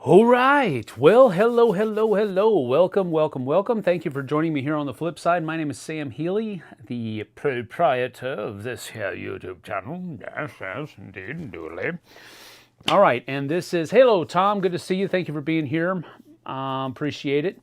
All right. Well, hello, hello, hello. Welcome, welcome, welcome. Thank you for joining me here on the Flipside. My name is Sam Healy, the proprietor of this here YouTube channel. Yes, yes, indeed, doodly. All right, and this is, hello, Tom. Good to see you. Thank you for being here. Appreciate it.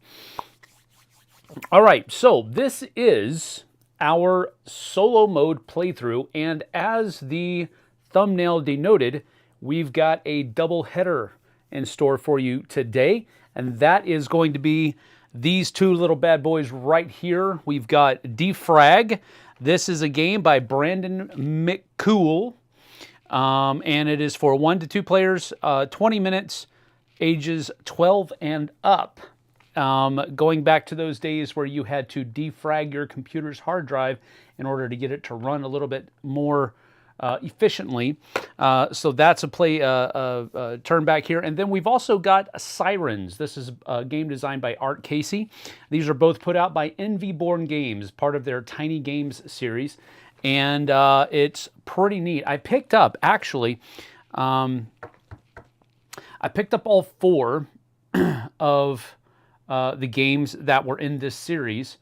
All right, so this is our solo mode playthrough, and as the thumbnail denoted, we've got a double header in store for you today, and that is going to be these two little bad boys right here. We've got Defrag. This is a game by Brandon McCool, and it is for 1 to 2 players, 20 minutes, ages 12 and up. Going back to those days where you had to defrag your computer's hard drive in order to get it to run a little bit more efficiently. So that's a play turn back here. And then we've also got Sirens. This is a game designed by Art Casey. These are both put out by Envy Born Games, part of their Tiny Games series. And it's pretty neat. I picked up, actually, I picked up all 4 of the games that were in this series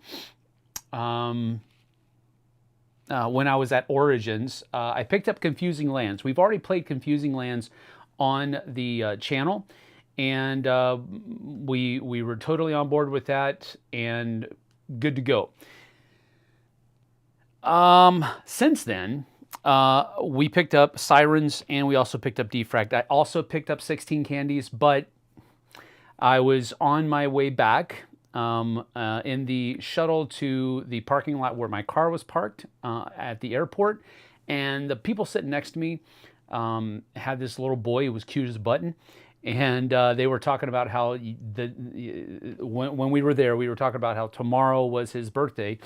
when I was at Origins. I picked up Confusing Lands. We've already played Confusing Lands on the channel, and we were totally on board with that and good to go. Since then, we picked up Sirens and we also picked up Defrag. I also picked up 16 Candies, but I was on my way back in the shuttle to the parking lot where my car was parked at the airport, and the people sitting next to me had this little boy who was cute as a button, and they were talking about how when we were there, we were talking about how tomorrow was his birthday,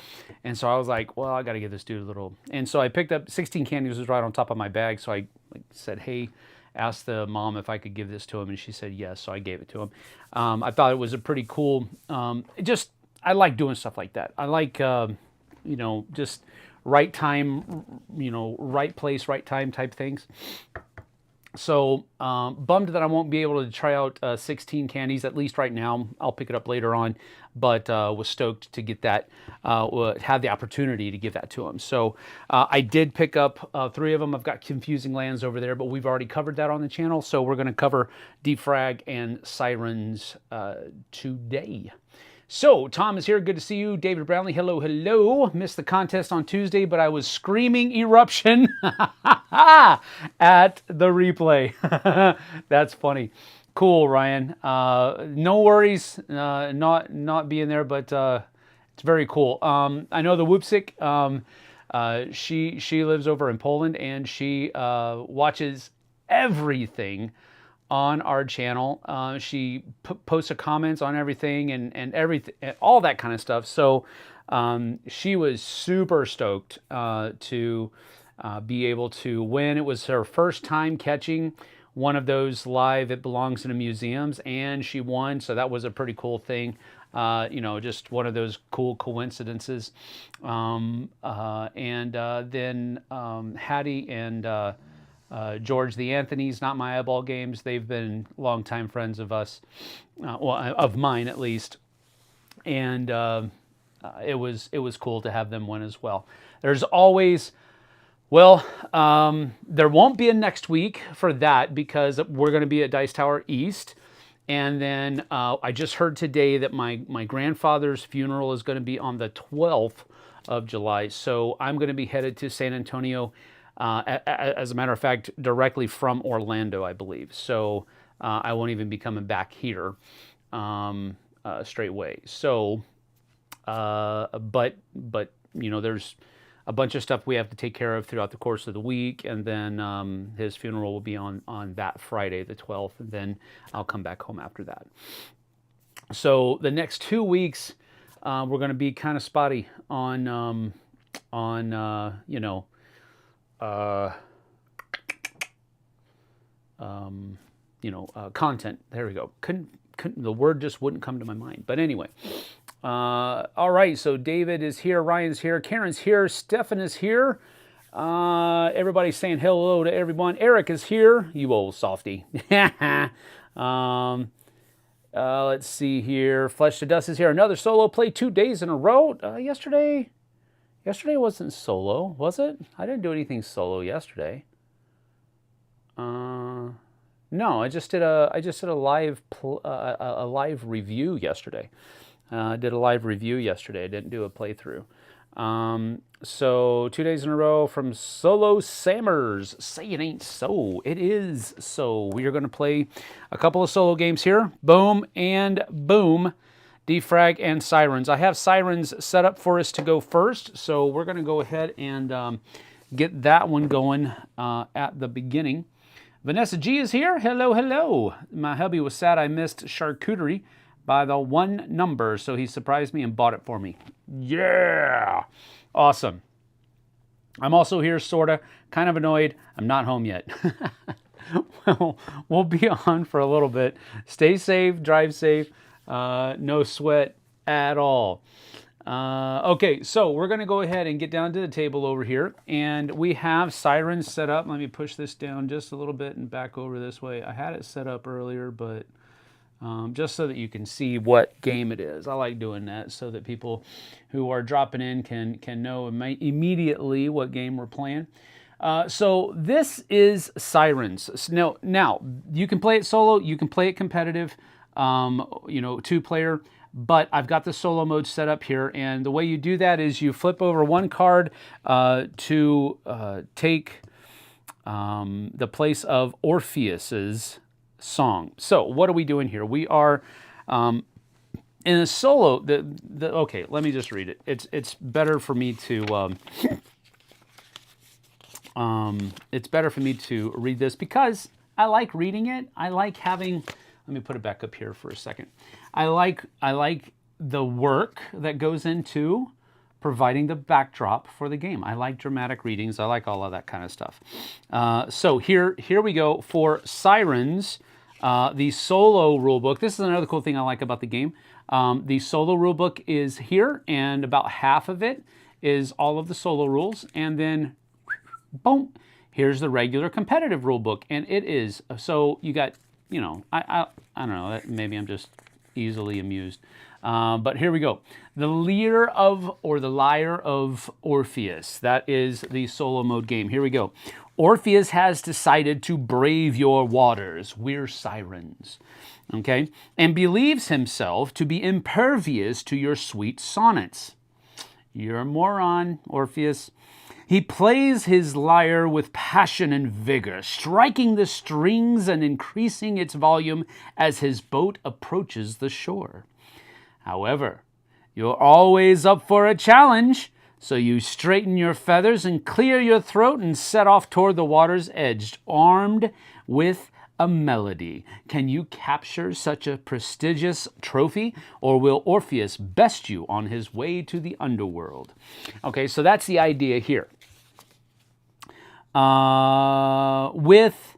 and so I was like, well, I got to give this dude a little, and so I picked up 16 Candies, was right on top of my bag, so I said, hey, asked the mom if I could give this to him, and she said yes, so I gave it to him. I thought it was a pretty cool, I like doing stuff like that. I like, just right time, right place, right time type things. So bummed that I won't be able to try out 16 Candies, at least right now. I'll pick it up later on, but was stoked to get that, have the opportunity to give that to him. So I did pick up 3 of them. I've got Confusing Lands over there, but we've already covered that on the channel. So we're going to cover Defrag and Sirens today. So, Tom is here. Good to see you. David Brownlee, hello, hello. Missed the contest on Tuesday, but I was screaming eruption at the replay. That's funny. Cool, Ryan. No worries not being there, but it's very cool. I know the Whoopsick, she lives over in Poland, and she watches everything on our channel. She posts comments on everything and everything, all that kind of stuff. So she was super stoked to be able to win. It was her first time catching one of those live It Belongs in a Museums, and she won. So that was a pretty cool thing. Just one of those cool coincidences. Then Hattie and George the Anthony's, Not My Eyeball Games, they've been longtime friends of us, of mine at least, and it was cool to have them win as well. There's always, there won't be a next week for that because we're going to be at Dice Tower East, and then I just heard today that my grandfather's funeral is going to be on the 12th of July, so I'm going to be headed to San Antonio. As a matter of fact, directly from Orlando, I believe. So I won't even be coming back here straight away. So, but there's a bunch of stuff we have to take care of throughout the course of the week, and then his funeral will be on that Friday, the 12th, and then I'll come back home after that. So the next 2 weeks, we're going to be kind of spotty on content. There we go. Couldn't the word just wouldn't come to my mind. But anyway, all right. So David is here, Ryan's here, Karen's here, Stefan is here. Everybody's saying hello to everyone. Eric is here. You old softy. Let's see here. Flesh to Dust is here. Another solo play 2 days in a row. Yesterday wasn't solo, was it? I didn't do anything solo yesterday. No, I just did a live review yesterday. I did a live review yesterday. I didn't do a playthrough. So 2 days in a row from Solo Sammers. Say it ain't so. It is so. We are going to play a couple of solo games here. Boom and boom. Defrag and Sirens. I have Sirens set up for us to go first, so we're going to go ahead and get that one going at the beginning. Vanessa G is here. Hello, hello. My hubby was sad I missed charcuterie by the 1 number, so he surprised me and bought it for me. Yeah! Awesome. I'm also here, sorta. Kind of annoyed. I'm not home yet. Well, we'll be on for a little bit. Stay safe, drive safe. No sweat at all. Okay, so we're going to go ahead and get down to the table over here, and we have Sirens set up. Let me push this down just a little bit and back over this way. I had it set up earlier, but just so that you can see what game it is. I like doing that so that people who are dropping in can know immediately what game we're playing. So this is Sirens. Now, you can play it solo, you can play it competitive, 2-player. But I've got the solo mode set up here, and the way you do that is you flip over 1 card to take the place of Orpheus's song. So what are we doing here? We are in a solo. Okay, let me just read it. It's better for me to it's better for me to read this because I like reading it. I like having. Let me put it back up here for a second. I like the work that goes into providing the backdrop for the game. I like dramatic readings. I like all of that kind of stuff. So here we go for Sirens, the solo rulebook. This is another cool thing I like about the game. The solo rulebook is here, and about half of it is all of the solo rules, and then boom, here's the regular competitive rulebook, and it is so you got. I don't know, maybe I'm just easily amused. But here we go. The Lyre of Orpheus. That is the solo mode game. Here we go. Orpheus has decided to brave your waters. We're Sirens. Okay? And believes himself to be impervious to your sweet sonnets. You're a moron, Orpheus. He plays his lyre with passion and vigor, striking the strings and increasing its volume as his boat approaches the shore. However, you're always up for a challenge, so you straighten your feathers and clear your throat and set off toward the water's edge, armed with a melody. Can you capture such a prestigious trophy, or will Orpheus best you on his way to the underworld? Okay, so that's the idea here. With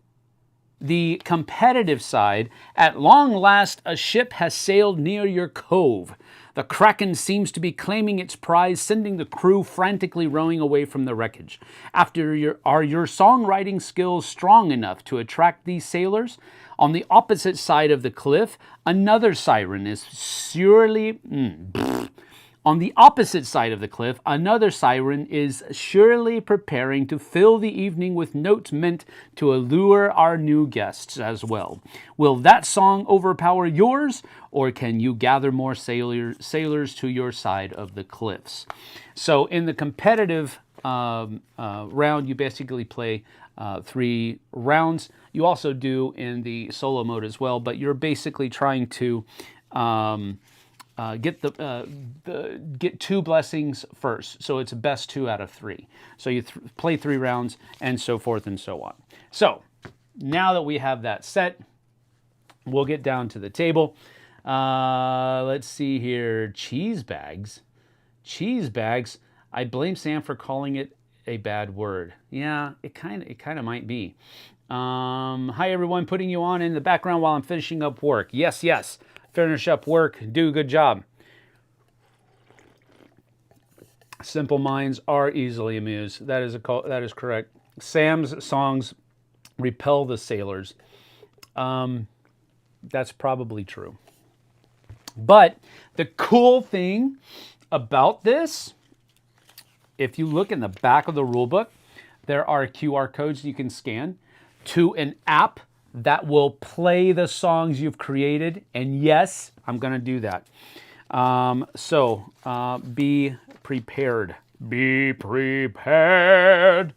the competitive side, at long last a ship has sailed near your cove. The Kraken seems to be claiming its prize, sending the crew frantically rowing away from the wreckage. Are your songwriting skills strong enough to attract these sailors? On the opposite side of the cliff, another siren is surely... On the opposite side of the cliff, another siren is surely preparing to fill the evening with notes meant to allure our new guests as well. Will that song overpower yours, or can you gather more sailors to your side of the cliffs? So in the competitive round, you basically play 3 rounds. You also do in the solo mode as well, but you're basically trying to... get 2 blessings first, so it's best 2 out of 3. So you play 3 rounds, and so forth and so on. So now that we have that set, we'll get down to the table. Let's see here. Cheese bags. Cheese bags. I blame Sam for calling it a bad word. Yeah, it kind of might be. Hi everyone, putting you on in the background while I'm finishing up work. Yes. Finish up work, do a good job. Simple minds are easily amused. That is correct. Sam's songs repel the sailors. That's probably true. But the cool thing about this, if you look in the back of the rule book, there are QR codes you can scan to an app that will play the songs you've created. And yes, I'm going to do that. Be prepared. Be prepared.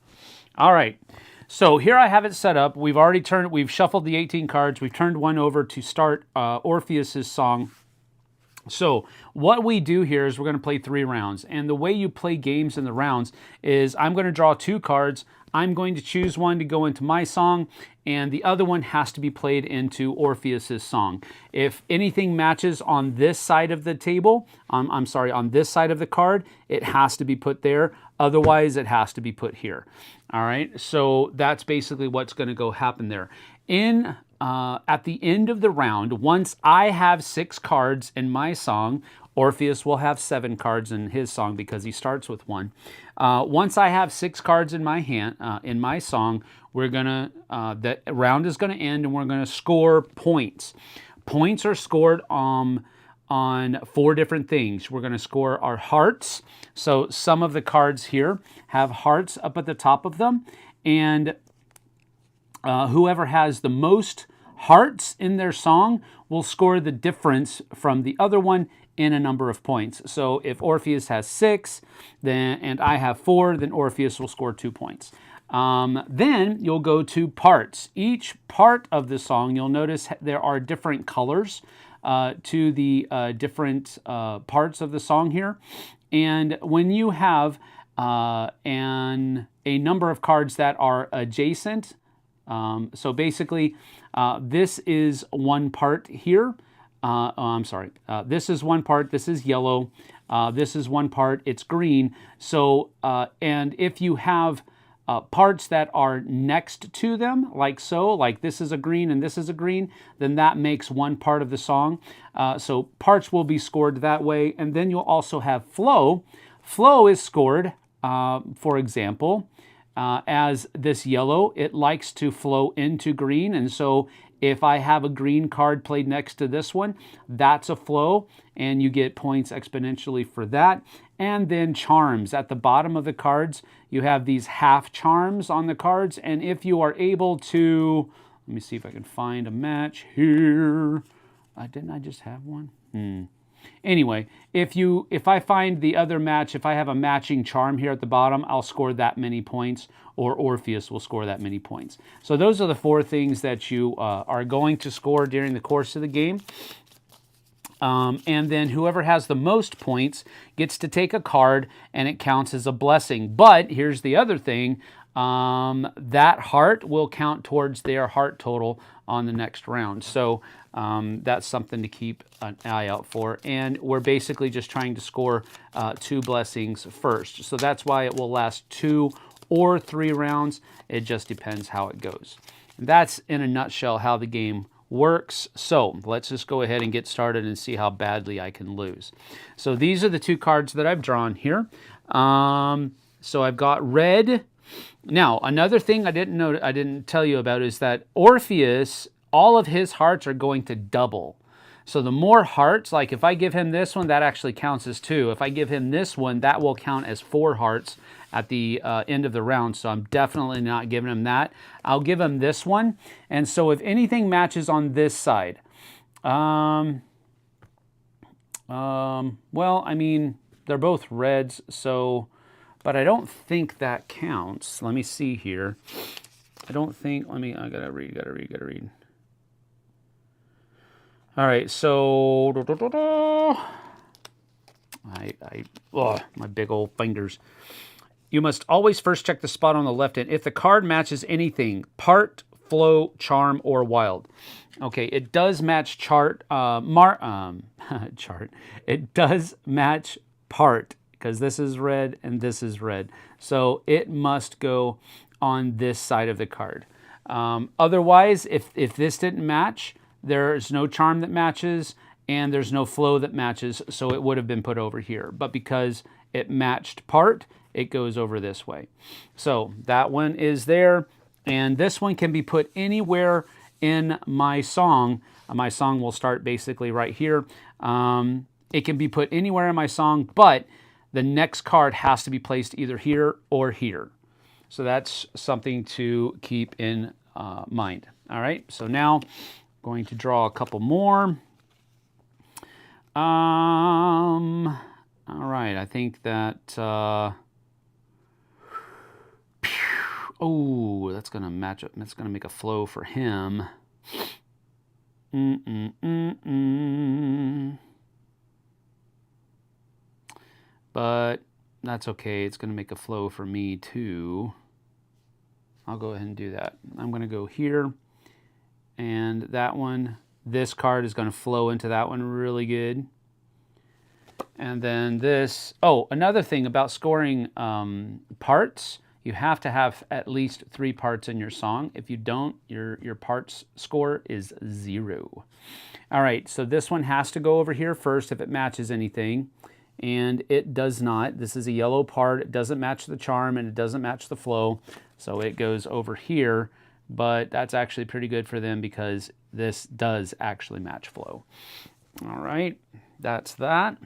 All right. So here I have it set up. We've shuffled the 18 cards. We've turned one over to start Orpheus's song. So what we do here is we're going to play 3 rounds. And the way you play games in the rounds is I'm going to draw 2 cards. I'm going to choose one to go into my song, and the other one has to be played into Orpheus's song. If anything matches on this side of the table, on this side of the card, it has to be put there. Otherwise, it has to be put here. All right, so that's basically what's going to go happen there. At the end of the round, once I have 6 cards in my song, Orpheus will have 7 cards in his song because he starts with 1. Once I have 6 cards in my hand, in my song, the round is gonna end and we're gonna score points. Points are scored on 4 different things. We're gonna score our hearts. So some of the cards here have hearts up at the top of them, and whoever has the most hearts in their song will score the difference from the other one in a number of points. So if Orpheus has 6 and I have 4, then Orpheus will score 2 points. Then you'll go to parts. Each part of the song, you'll notice there are different colors to the different parts of the song here. And when you have a number of cards that are adjacent, so basically this is one part here. This is one part, this is yellow, this is one part, it's green. So, and if you have parts that are next to them, like so, like this is a green and this is a green, then that makes one part of the song. So parts will be scored that way. And then you'll also have flow. Flow is scored, for example, as this yellow, it likes to flow into green. And so if I have a green card played next to this one, that's a flow, and you get points exponentially for that. And then charms. At the bottom of the cards, you have these half charms on the cards, and if you are able to, let me see if I can find a match here. Didn't I just have one? Anyway, if I find the other match, if I have a matching charm here at the bottom, I'll score that many points, or Orpheus will score that many points. So those are the 4 things that you are going to score during the course of the game. And then whoever has the most points gets to take a card, and it counts as a blessing. But here's the other thing. That heart will count towards their heart total on the next round. So that's something to keep an eye out for. And we're basically just trying to score 2 blessings first. So that's why it will last 2 or 3 rounds. It just depends how it goes. And that's in a nutshell how the game works. So let's just go ahead and get started and see how badly I can lose. So these are the 2 cards that I've drawn here. So I've got red. Now, another thing I didn't tell you about is that Orpheus, all of his hearts are going to double. So the more hearts, like if I give him this one, that actually counts as 2. If I give him this one, that will count as 4 hearts at the end of the round. So I'm definitely not giving him that. I'll give him this one. And so if anything matches on this side, well, I mean, they're both reds, so, but I don't think that counts. Let me see here. I don't think, I gotta read. All right, so, my big old fingers. You must always first check the spot on the left end. If the card matches anything, part, flow, charm, or wild. Okay, it does match chart. It does match part, because this is red and this is red. So it must go on this side of the card. Otherwise, if this didn't match, there's no charm that matches and there's no flow that matches, so it would have been put over here. But because it matched part, it goes over this way. So that one is there, and this one can be put anywhere in my song My song will start basically right here. It can be put anywhere in my song, but the next card has to be placed either here or here. So that's something to keep in mind. All right, so now I'm going to draw a couple more. All right, I think that, oh, that's going to match up. That's going to make a flow for him. But that's okay. It's going to make a flow for me too. I'll go ahead and do that. I'm going to go here, and that one, this card is going to flow into that one really good. And then this, oh, another thing about scoring parts, you have to have at least 3 parts in your song. If you don't, your parts score is 0. All right, so this one has to go over here first if it matches anything. And it does not. This is a yellow part. It doesn't match the charm and it doesn't match the flow. So it goes over here, but that's actually pretty good for them because this does actually match flow. All right, that's that.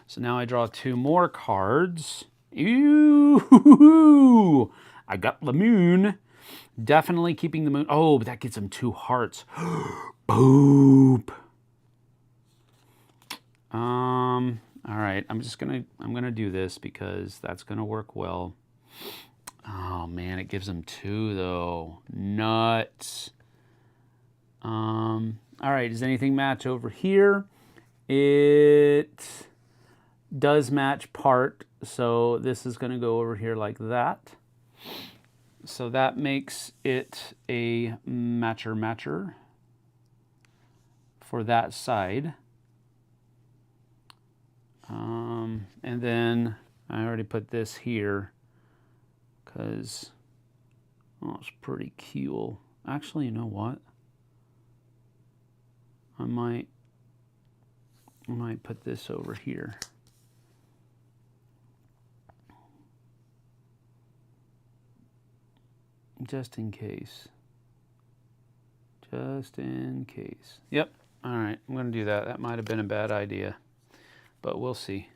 So now I draw 2 more cards. Ooh, I got the moon. Definitely keeping the moon. Oh, but that gets him 2 hearts. Boop. All right, I'm gonna do this because that's gonna work well. Oh man, it gives him 2 though. Nuts. All right, does anything match over here? It does match part, so this is gonna go over here like that. So that makes it a matcher for that side. And then I already put this here because, oh, it's pretty cool. Actually, you know what? I might put this over here. Just in case. Just in case. Yep. All right, I'm going to do that. That might have been a bad idea, but we'll see.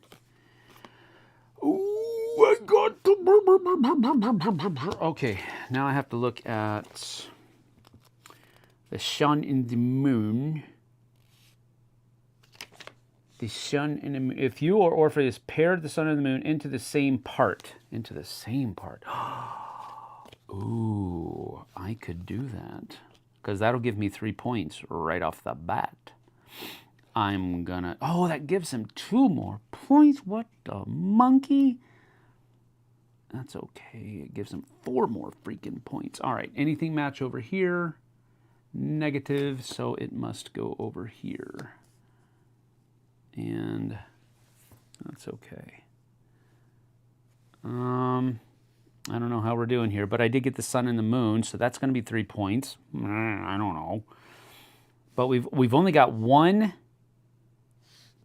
Ooh, I got the... Okay, now I have to look at the sun and the moon. The sun and the moon. If you or Orpheus paired the sun and the moon into the same part. Ooh, I could do that. Because that'll give me 3 points right off the bat. I'm gonna... Oh, that gives him 2 more points. What the monkey? That's okay. It gives him 4 more freaking points. All right, anything match over here? Negative, so it must go over here. And that's okay. I don't know how we're doing here, but I did get the sun and the moon, so that's going to be 3 points. I don't know. But we've only got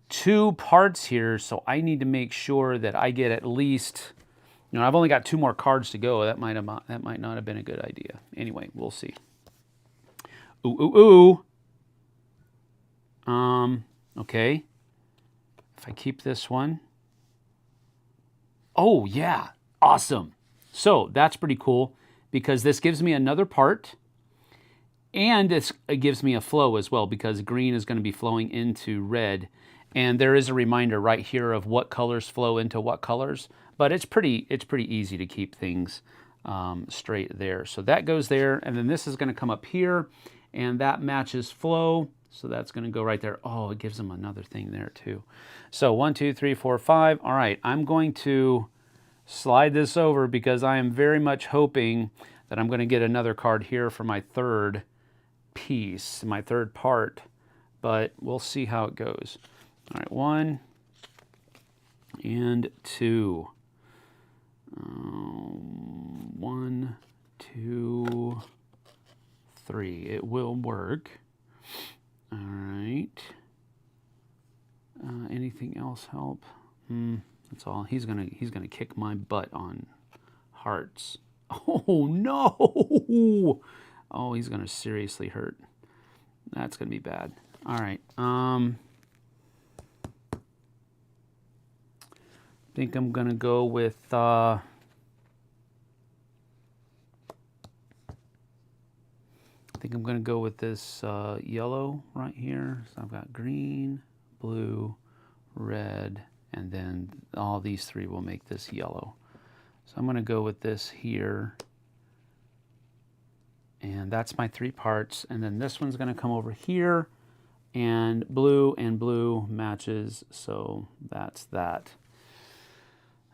2 parts here, so I need to make sure that I get at least, you know, I've only got 2 more cards to go. That might not have been a good idea. Anyway, we'll see. Ooh. Okay. If I keep this one. Oh, yeah. Awesome. So that's pretty cool because this gives me another part and it gives me a flow as well because green is going to be flowing into red. And there is a reminder right here of what colors flow into what colors, but it's pretty easy to keep things straight there. So that goes there, and then this is going to come up here, and that matches flow. So that's going to go right there. Oh, it gives them another thing there too. So 1, 2, 3, 4, 5. All right, I'm going to slide this over because I am very much hoping that I'm going to get another card here for my 3rd piece, my 3rd part, but we'll see how it goes. All right, 1 and 2. 1, 2, 3. It will work. All right. Anything else help? That's all. He's gonna kick my butt on hearts. Oh no! Oh, he's gonna seriously hurt. That's going to be bad. All right. I think I'm going to go with... I think I'm going to go with this yellow right here. So I've got green, blue, red, and then all these three will make this yellow. So I'm going to go with this here. And that's my 3 parts. And then this one's going to come over here. And blue matches. So that's that.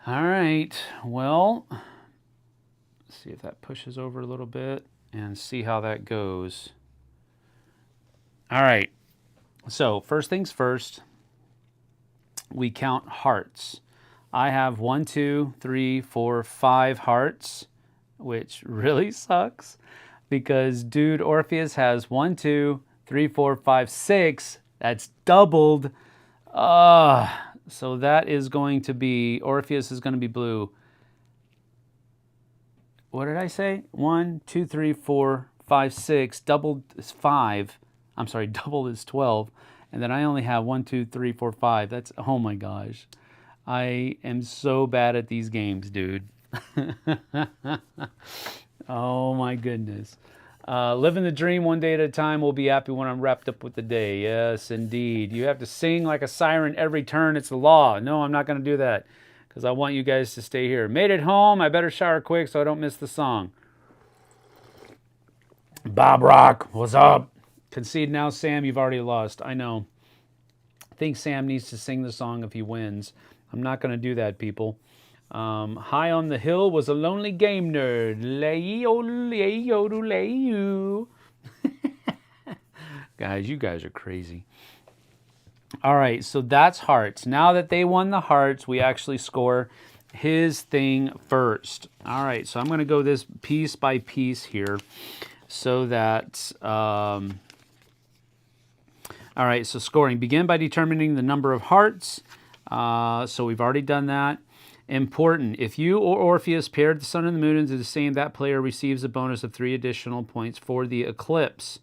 All right. Well, let's see if that pushes over a little bit and see how that goes. All right. So first things first, we count hearts. I have 1, 2, 3, 4, 5 hearts, which really sucks because dude Orpheus has 1, 2, 3, 4, 5, 6. That's doubled. So that is going to be, Orpheus is going to be blue. What did I say? 1, 2, 3, 4, 5, 6. Doubled is 5. I'm sorry, doubled is 12. And then I only have 1, 2, 3, 4, 5. That's, oh my gosh. I am so bad at these games, dude. Oh my goodness. Living the dream one day at a time. Will be happy when I'm wrapped up with the day. Yes, indeed. You have to sing like a siren every turn. It's the law. No, I'm not going to do that because I want you guys to stay here. Made it home. I better shower quick so I don't miss the song. Bob Rock, what's up? Concede now, Sam. You've already lost. I know. I think Sam needs to sing the song if he wins. I'm not going to do that, people. High on the hill was a lonely game nerd. Guys, you guys are crazy. All right, so that's hearts. Now that they won the hearts, we actually score his thing first. All right, so I'm going to go this piece by piece here so that... all right, so scoring. Begin by determining the number of hearts. So we've already done that. Important. If you or Orpheus paired the sun and the moon into the same, that player receives a bonus of 3 additional points for the eclipse.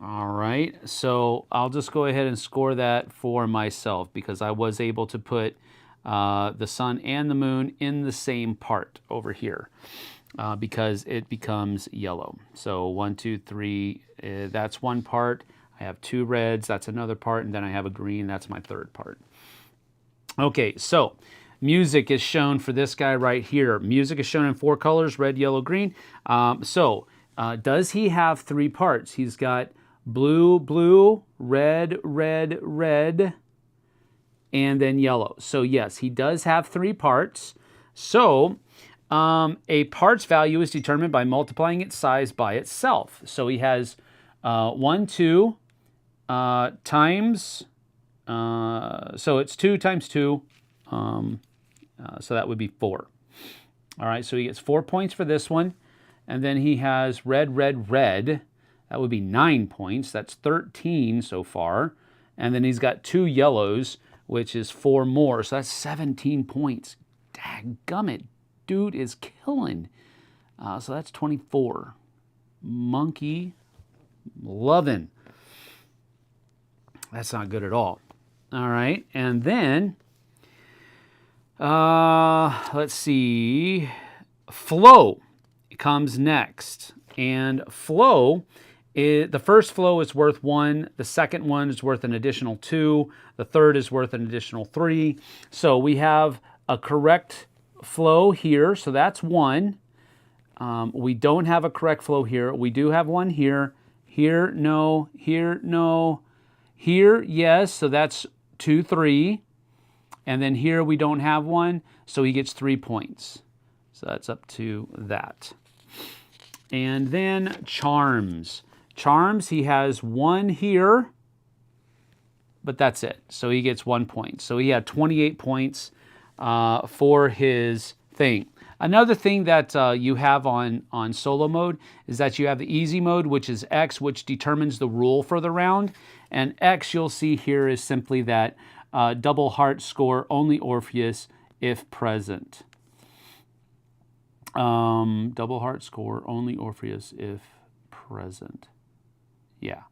All right, so I'll just go ahead and score that for myself because I was able to put the sun and the moon in the same part over here because it becomes yellow. So 1, 2, 3, that's one part. I have 2 reds, that's another part, and then I have a green, that's my third part. Okay, so music is shown for this guy right here. Music is shown in 4 colors, red, yellow, green. Does he have 3 parts? He's got blue, blue, red, red, red, and then yellow. So yes, he does have 3 parts. So a part's value is determined by multiplying its size by itself. So he has 1, 2 times, so it's 2 times 2, so that would be 4. All right, so he gets 4 points for this one. And then he has red, red, red. That would be 9 points. That's 13 so far. And then he's got 2 yellows, which is 4 more. So that's 17 points. Dadgummit, dude is killing. So that's 24. Monkey, loving. That's not good at all. All right, and then, let's see, flow comes next. And flow, the first flow is worth 1, the second one is worth an additional 2, the third is worth an additional 3. So we have a correct flow here, so that's 1. We don't have a correct flow here. We do have one here. Here, no. Here, no. Here, yes, so that's 2, 3. And then here we don't have one, so he gets 3 points. So that's up to that. And then charms. Charms, he has 1 here, but that's it. So he gets 1 point. So he had 28 points for his thing. Another thing that you have on solo mode is that you have the easy mode, which is X, which determines the rule for the round. And X, you'll see here, is simply that double heart score, only Orpheus if present. Double heart score, only Orpheus if present. Yeah.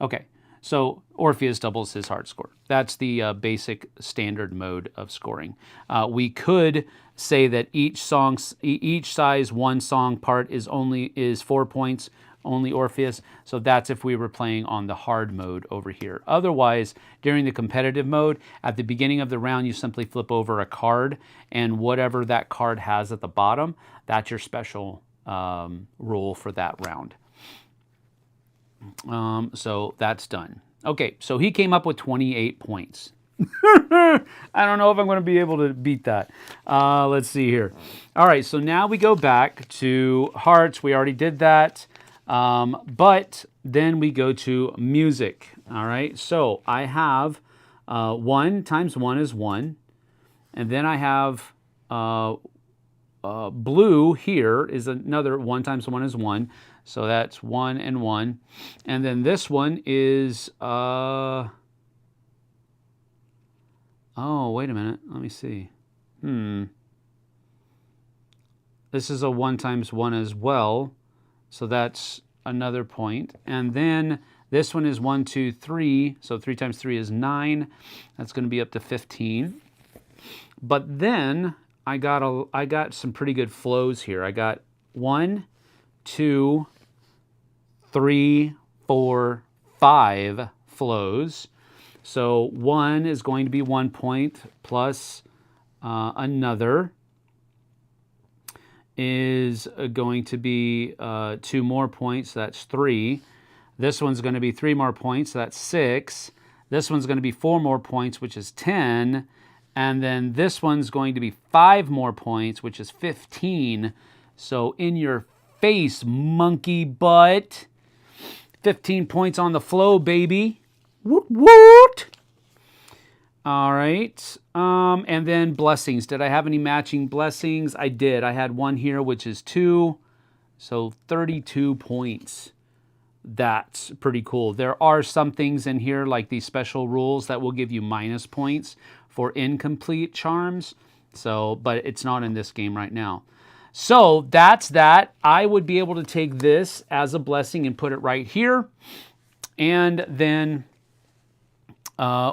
Okay, so Orpheus doubles his hard score. That's the basic standard mode of scoring. We could say that each size one song part is 4 points, only Orpheus. So that's if we were playing on the hard mode over here. Otherwise, during the competitive mode, at the beginning of the round, you simply flip over a card, and whatever that card has at the bottom, that's your special rule for that round. So that's done. Okay, so he came up with 28 points. I don't know if I'm going to be able to beat that. Let's see here. All right, so now we go back to hearts. We already did that. But then we go to music. All right, so I have 1 times 1 is 1. And then I have blue here is another 1 times 1 is 1. So that's 1 and 1. And then this one is, oh, wait a minute. Let me see. This is a 1 times 1 as well. So that's another point. And then this one is 1, 2, 3. So 3 times 3 is 9. That's going to be up to 15. But then I got some pretty good flows here. I got 1, 2, 3, 4, 5 flows. So 1 is going to be 1 point plus another is going to be 2 more points. That's 3. This one's going to be 3 more points. That's 6. This one's going to be 4 more points, which is 10. And then this one's going to be 5 more points, which is 15. So in your face, monkey butt. 15 points on the flow, baby. Woot woot. All right. And then blessings. Did I have any matching blessings? I did. I had one here, which is 2. So 32 points. That's pretty cool. There are some things in here, like these special rules, that will give you minus points for incomplete charms. So, but it's not in this game right now. So that's that. I would be able to take this as a blessing and put it right here. And then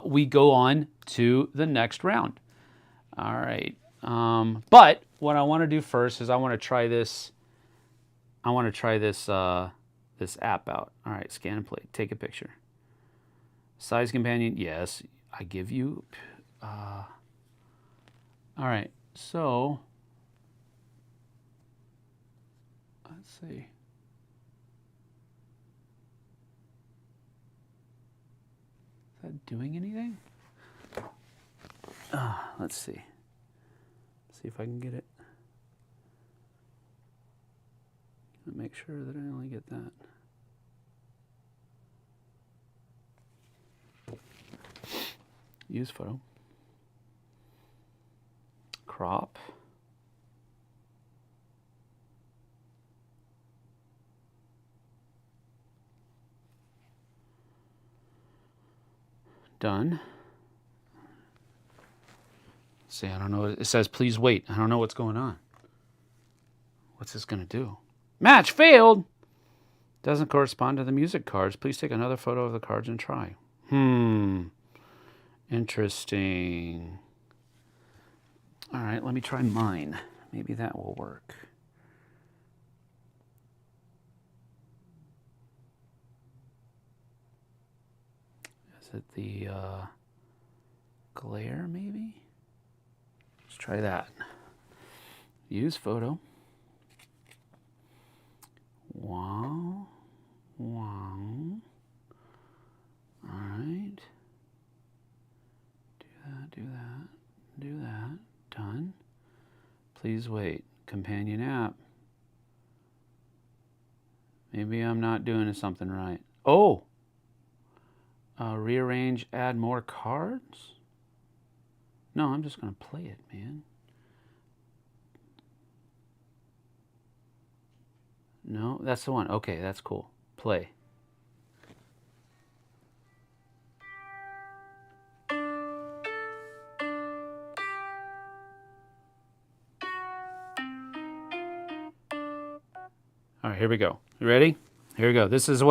we go on to the next round. All right. But what I want to do first is I want to try this. I want to try this this app out. All right, scan and play. Take a picture. Size companion, yes. I give you. All right, so let's see. Is that doing anything? Let's see. See if I can get it. Make sure that I only get that. Use photo. Crop. Done. See, I don't know. It says, please wait. I don't know what's going on. What's this going to do? Match failed. Doesn't correspond to the music cards. Please take another photo of the cards and try. Interesting. All right, let me try mine. Maybe that will work. Is it the glare, maybe? Let's try that. Use photo. Wow. Wow. All right. Do that. Done. Please wait. Companion app. Maybe I'm not doing something right. Oh! Rearrange, add more cards? No, I'm just going to play it, man. No, that's the one. Okay, that's cool. Play. All right, here we go. You ready? Here we go. This is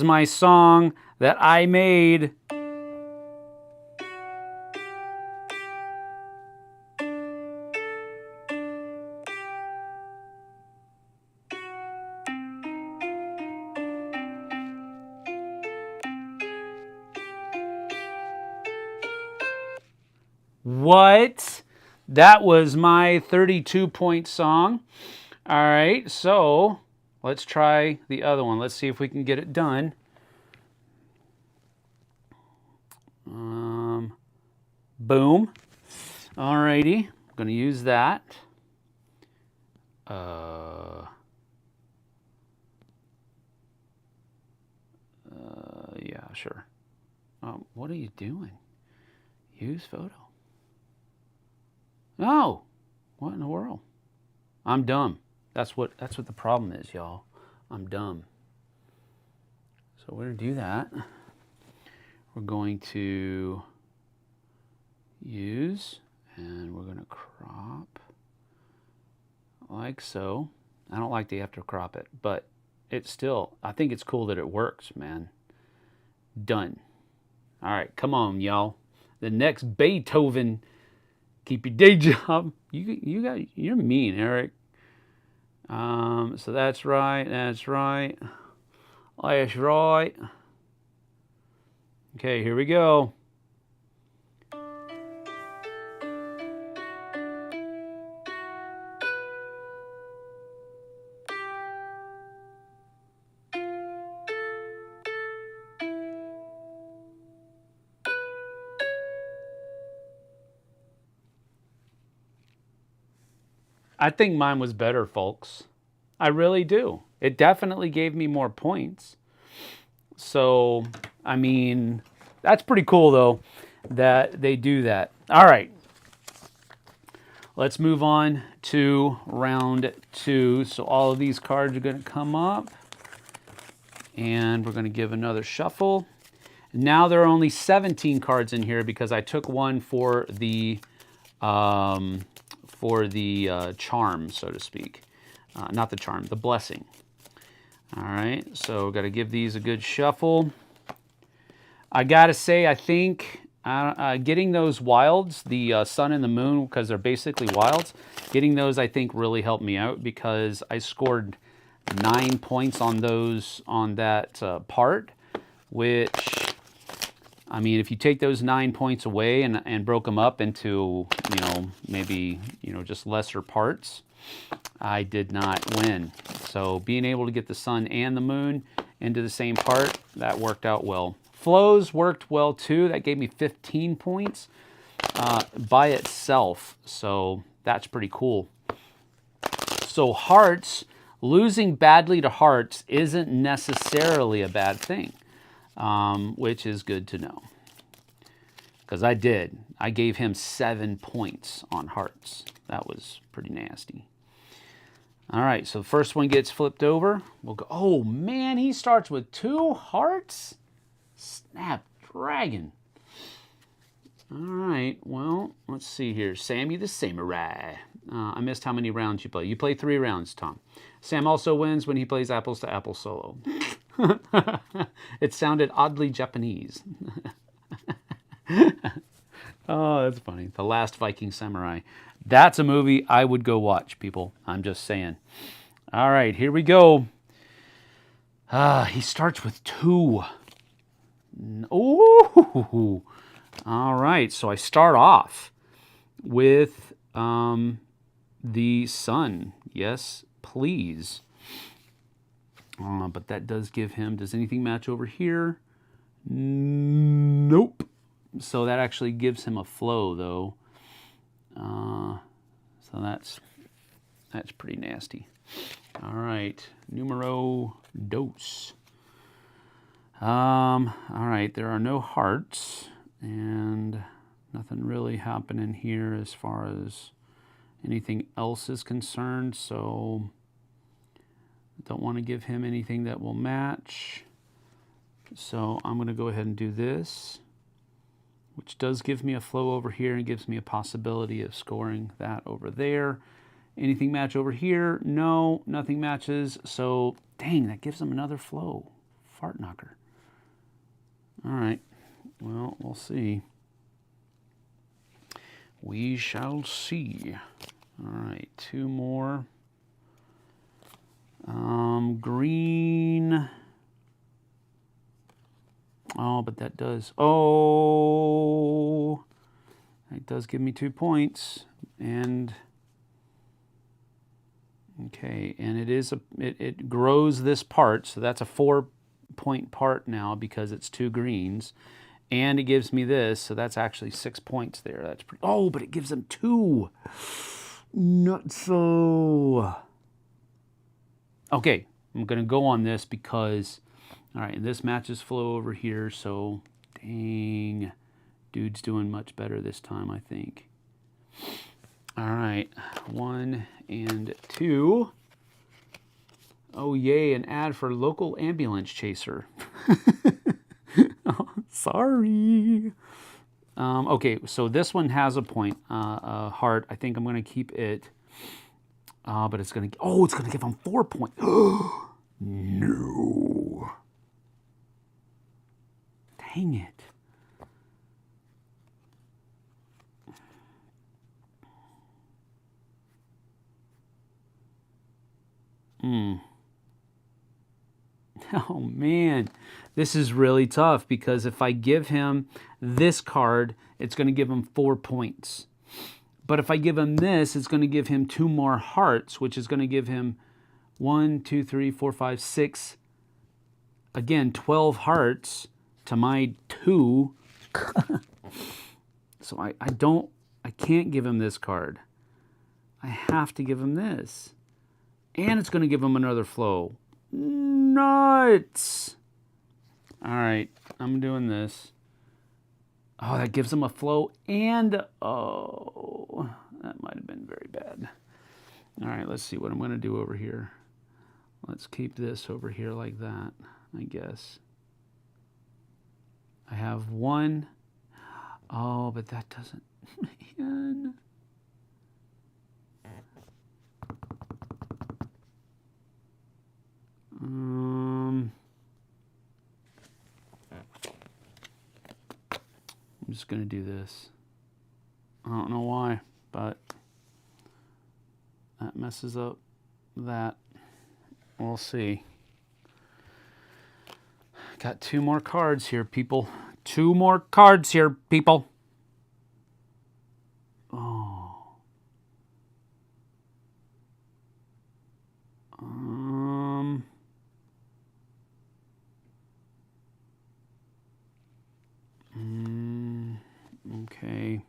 my song that I made. What? That was my 32-point song. All right, so let's try the other one. Let's see if we can get it done. Boom. All righty, I'm going to use that. Yeah, sure. What are you doing? Use photo. No. What in the world? I'm dumb. That's what the problem is, y'all. I'm dumb. So we're going to do that. We're going to use, and we're going to crop like so. I don't like that you have to crop it, but it's still, I think it's cool that it works, man. Done. All right, come on, y'all. The next Beethoven. Keep your day job. You're mean, Eric. So that's right. That's right. That's right. Okay, here we go. I think mine was better, folks. I really do. It definitely gave me more points. So, I mean, that's pretty cool, though, that they do that. All right. Let's move on to round 2. So all of these cards are going to come up. And we're going to give another shuffle. Now there are only 17 cards in here because I took one for the charm, so to speak. Not the charm, the blessing. All right, so we've got to give these a good shuffle. I got to say, I think getting those wilds, the sun and the moon, because they're basically wilds, getting those I think really helped me out because I scored 9 points on those, on that part, which, I mean, if you take those 9 points away and broke them up into, maybe, just lesser parts, I did not win. So being able to get the sun and the moon into the same part, that worked out well. Flows worked well too. That gave me 15 points by itself. So that's pretty cool. So hearts, losing badly to hearts isn't necessarily a bad thing, which is good to know. Because I did. I gave him 7 points on hearts. That was pretty nasty. All right, so the first one gets flipped over. We'll go, oh man, he starts with 2 hearts? Snapdragon. All right, well, let's see here. Sammy the Samurai. I missed how many rounds you play. You play 3 rounds, Tom. Sam also wins when he plays apples to apples solo. It sounded oddly Japanese. Oh, that's funny. The Last Viking Samurai. That's a movie I would go watch, people. I'm just saying. All right, here we go. He starts with 2. Ooh. All right, so I start off with the sun. Yes, please. But that does give him, does anything match over here? Nope. So that actually gives him a flow, though. So that's pretty nasty. All right, numero dos. All right, there are no hearts, and nothing really happening here as far as anything else is concerned, so I don't want to give him anything that will match. So I'm going to go ahead and do this, which does give me a flow over here and gives me a possibility of scoring that over there. Anything match over here? No, nothing matches. So, dang, that gives him another flow. Fart knocker. All right. Well, we'll see. We shall see. All right, 2 more. Green. Oh, but that does. Oh, it does give me 2 points. And okay, and it grows this part, so that's a 4-point part now because it's 2 greens. And it gives me this, so that's actually 6 points there. That's pretty. Oh, but it gives them 2. Not so. Okay, I'm gonna go on this because, all right, and this matches flow over here. So, dang, dude's doing much better this time, I think. All right, 1 and 2. Oh yay, an ad for local ambulance chaser. Oh, sorry. Okay, so this one has a point, a heart. I think I'm going to keep it. But it's going to, oh, it's going to give him 4 points. No. Dang it. Oh man, this is really tough because if I give him this card, it's going to give him 4 points. But if I give him this, it's going to give him 2 more hearts, which is going to give him 1, 2, 3, 4, 5, 6. Again, 12 hearts to my 2. So I can't give him this card. I have to give him this. And it's going to give him another flow. Nuts! All right, I'm doing this. Oh, that gives him a flow and, oh, that might have been very bad. All right, let's see what I'm going to do over here. Let's keep this over here like that, I guess. I have 1. Oh, but that doesn't, man. I'm just going to do this. I don't know why, but that messes up that. We'll see. Got 2 more cards here, people. 2 more cards here, people. Oh. Okay.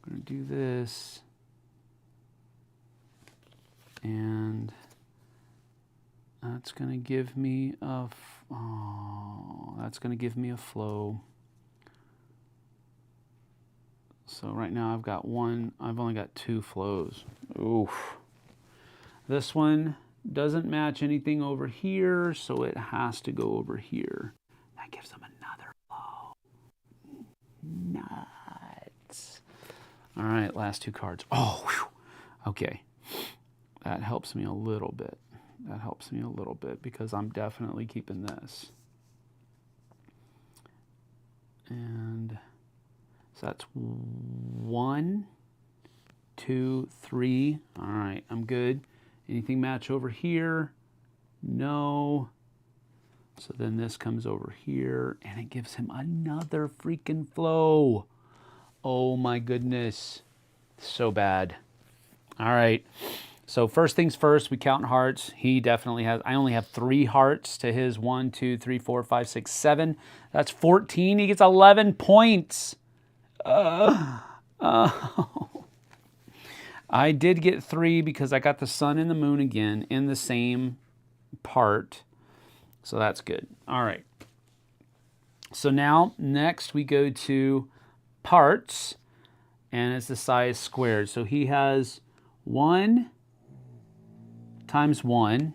I'm going to do this. And that's going to give me a, that's going to give me a flow. So right now I've got 1, I've only got 2 flows. Oof. This one doesn't match anything over here, so it has to go over here. That gives them another flow. Nuts. All right, last 2 cards. Oh, whew. Okay. That helps me a little bit. That helps me a little bit because I'm definitely keeping this. And so that's 1, 2, 3. All right, I'm good. Anything match over here? No. So then this comes over here and it gives him another freaking flow. Oh my goodness. So bad. All right. So first things first, we count hearts. He definitely has, I only have 3 hearts to his 1, 2, 3, 4, 5, 6, 7. That's 14. He gets 11 points. I did get 3 because I got the sun and the moon again in the same part. So that's good. All right. So now, next we go to parts, and it's the size squared. So he has 1 times 1.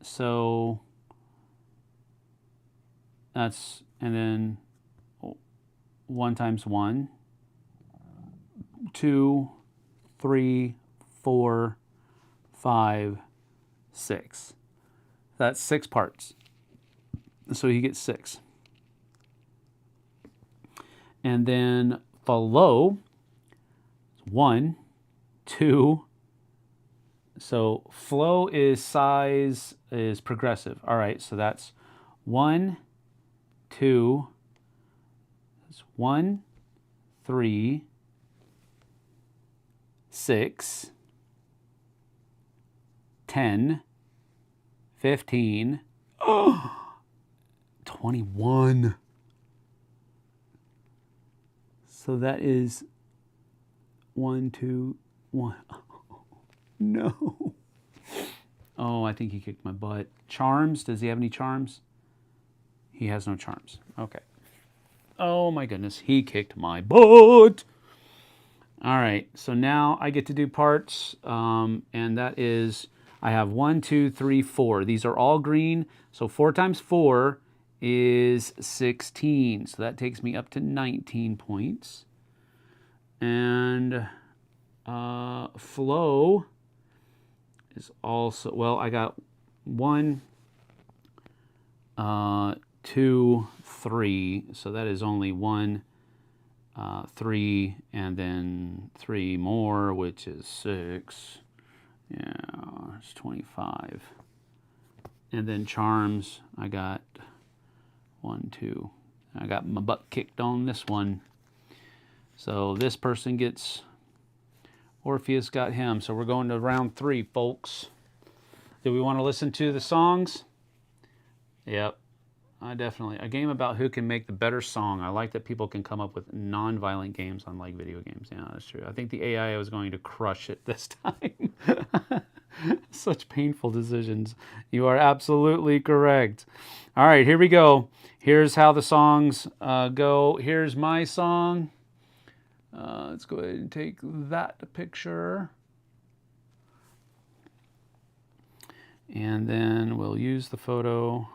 So that's, and then 1 times 1. 2, 3, 4, 5, 6. That's 6 parts. So he gets 6. And then flow, 1, 2. So flow is size is progressive. All right, so that's 1, 2. That's 1, 3, 6, 10, 15, 21. So that is 1, 2, 1. Oh, no. Oh, I think he kicked my butt. Charms? Does he have any charms? He has no charms. Okay. Oh my goodness, he kicked my butt. All right, so now I get to do parts, and that is, I have 1, 2, 3, 4. These are all green, so 4 times 4 is 16. So that takes me up to 19 points. And flow is also, well, I got 1, 2, 3. So that is only 1, 3, and then 3 more, which is 6. Yeah, it's 25. And then charms, I got 1, 2. I got my butt kicked on this one. So this person gets, Orpheus got him. So we're going to round 3, folks. Do we want to listen to the songs? Yep. Definitely. A game about who can make the better song. I like that people can come up with non-violent games unlike video games. Yeah, that's true. I think the AI was going to crush it this time. Such painful decisions. You are absolutely correct. All right, here we go. Here's how the songs go. Here's my song. Let's go ahead and take that picture. And then we'll use the photo.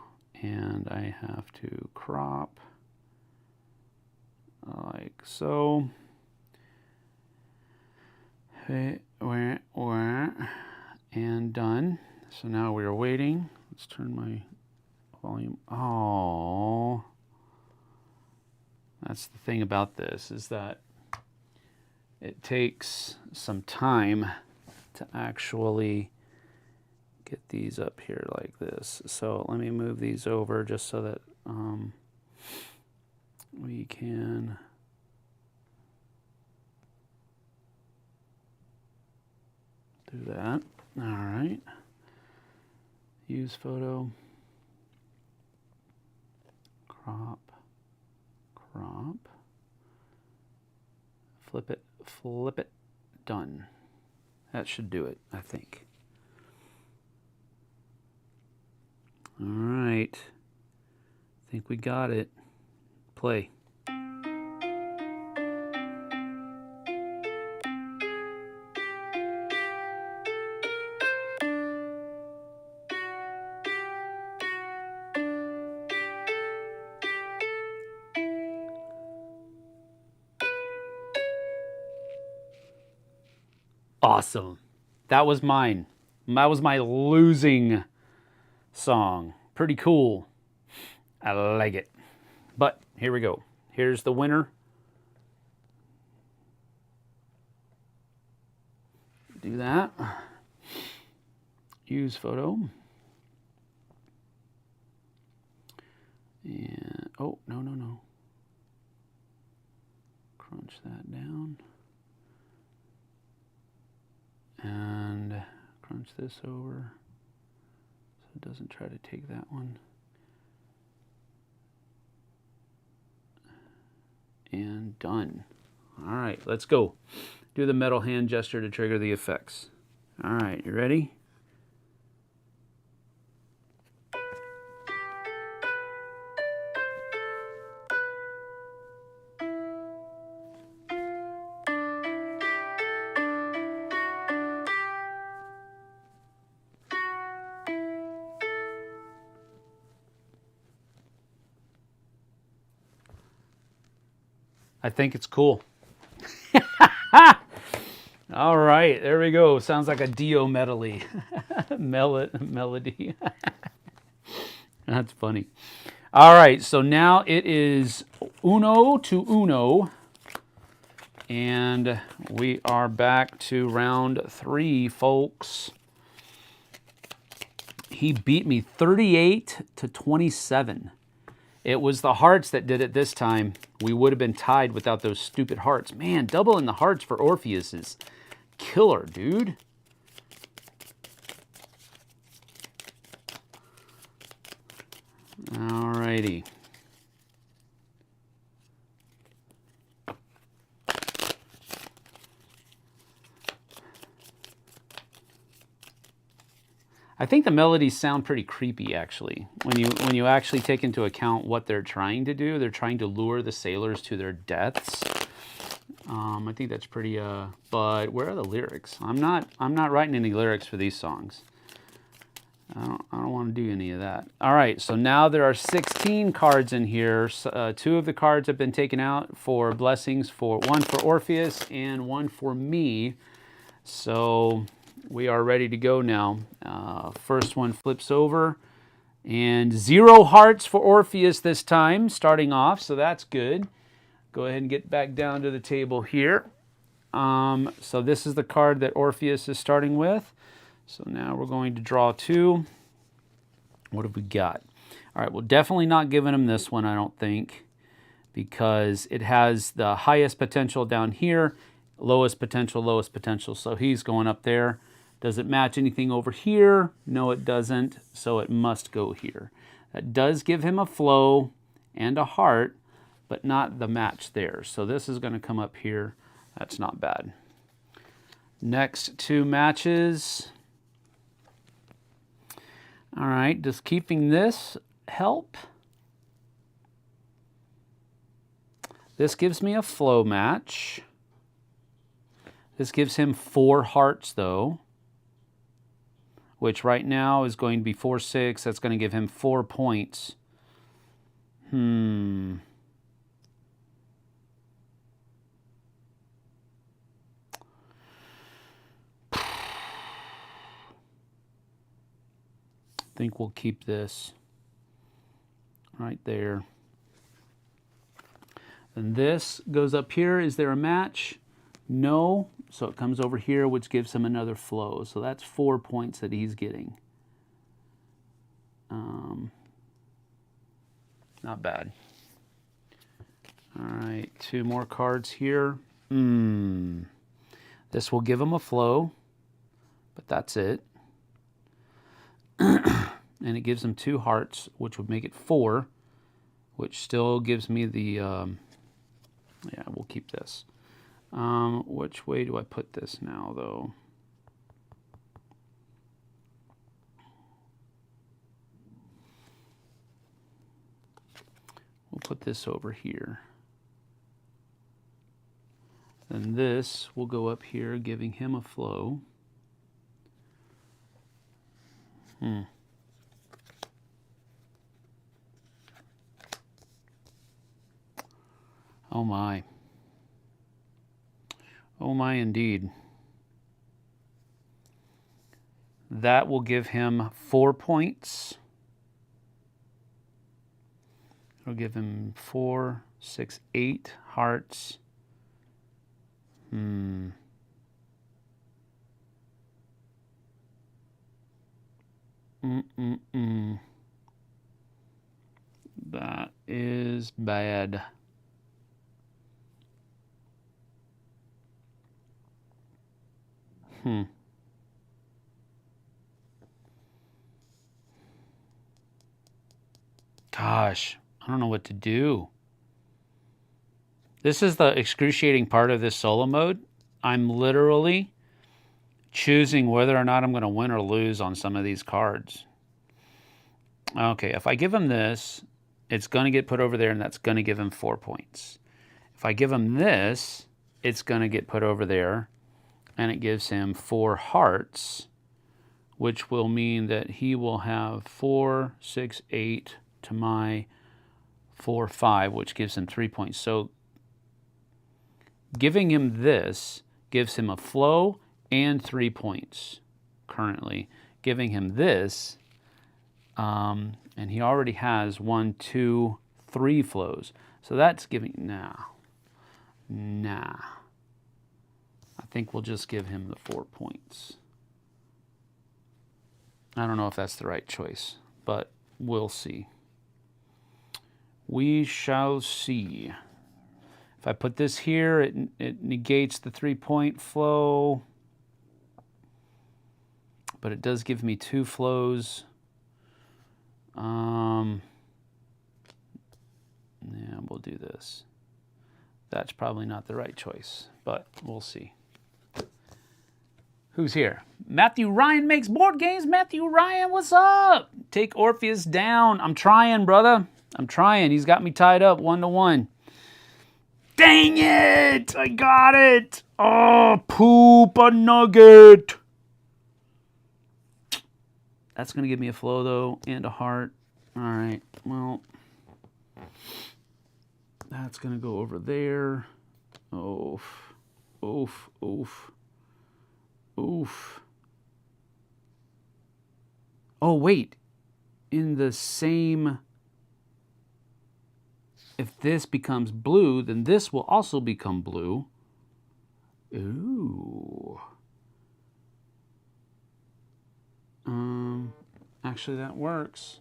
And I have to crop like so. And done. So now we are waiting. Let's turn my volume. Oh, that's the thing about this, is that it takes some time to actually get these up here like this. So let me move these over just so that we can do that. All right. Use photo. Crop. Crop. Flip it. Flip it. Done. That should do it, I think. All right, I think we got it. Play. Awesome. That was mine. That was my losing song. Pretty cool. I like it. But here we go. Here's the winner. Do that. Use photo. And oh, no, no, no. Crunch that down. And crunch this over. It doesn't try to take that one. And done. All right, let's go. Do the metal hand gesture to trigger the effects. All right, you ready? I think it's cool. All right, there we go. Sounds like a Dio medley. Melody. That's funny. All right, so now it is uno to uno. And we are back to round 3, folks. He beat me 38 to 27. It was the hearts that did it this time. We would have been tied without those stupid hearts. Man, doubling the hearts for Orpheus is killer, dude. Alrighty. I think the melodies sound pretty creepy, actually. When you actually take into account what they're trying to do, they're trying to lure the sailors to their deaths. I think that's pretty. But where are the lyrics? I'm not writing any lyrics for these songs. I don't want to do any of that. All right, so now there are 16 cards in here. 2 of the cards have been taken out for blessings. One for Orpheus and one for me. So we are ready to go now. First one flips over. And 0 hearts for Orpheus this time, starting off, so that's good. Go ahead and get back down to the table here. So this is the card that Orpheus is starting with. So now we're going to draw 2. What have we got? All right, we're definitely not giving him this one, I don't think, because it has the highest potential down here, lowest potential, so he's going up there. Does it match anything over here? No, it doesn't, so it must go here. That does give him a flow and a heart, but not the match there. So this is going to come up here. That's not bad. Next 2 matches. All right, does keeping this help? This gives me a flow match. This gives him 4 hearts, though, which right now is going to be 4, 6. That's going to give him 4 points. I think we'll keep this right there. And this goes up here. Is there a match? No. So it comes over here, which gives him another flow. So that's 4 points that he's getting. Not bad. All right, 2 more cards here. This will give him a flow, but that's it. And it gives him 2 hearts, which would make it 4, which still gives me the, yeah, we'll keep this. Which way do I put this now, though? We'll put this over here. And this will go up here, giving him a flow. Oh my. Oh my, indeed. That will give him 4 points. It'll give him 4, 6, 8 hearts. That is bad. Gosh, I don't know what to do. This is the excruciating part of this solo mode. I'm literally choosing whether or not I'm going to win or lose on some of these cards. Okay, if I give him this, it's going to get put over there, and that's going to give him 4 points. If I give him this, it's going to get put over there, and it gives him 4 hearts, which will mean that he will have 4, 6, 8 to my 4, 5, which gives him 3 points. So giving him this gives him a flow and 3 points currently, giving him this. And he already has 1, 2, 3 flows. So that's giving, nah. I think we'll just give him the 4 points. I don't know if that's the right choice, but we'll see. We shall see. If I put this here, it negates the 3-point flow, but it does give me 2 flows. Yeah, we'll do this. That's probably not the right choice, but we'll see. Who's here? Matthew Ryan makes board games. Matthew Ryan, what's up? Take Orpheus down. I'm trying, brother. I'm trying. He's got me tied up 1-1. Dang it! I got it! Oh, poop a nugget! That's going to give me a flow, though, and a heart. All right, well, that's going to go over there. Oof, oof, oof, oof. Oh, wait. In the same... If this becomes blue, then this will also become blue. Ooh. Actually, that works.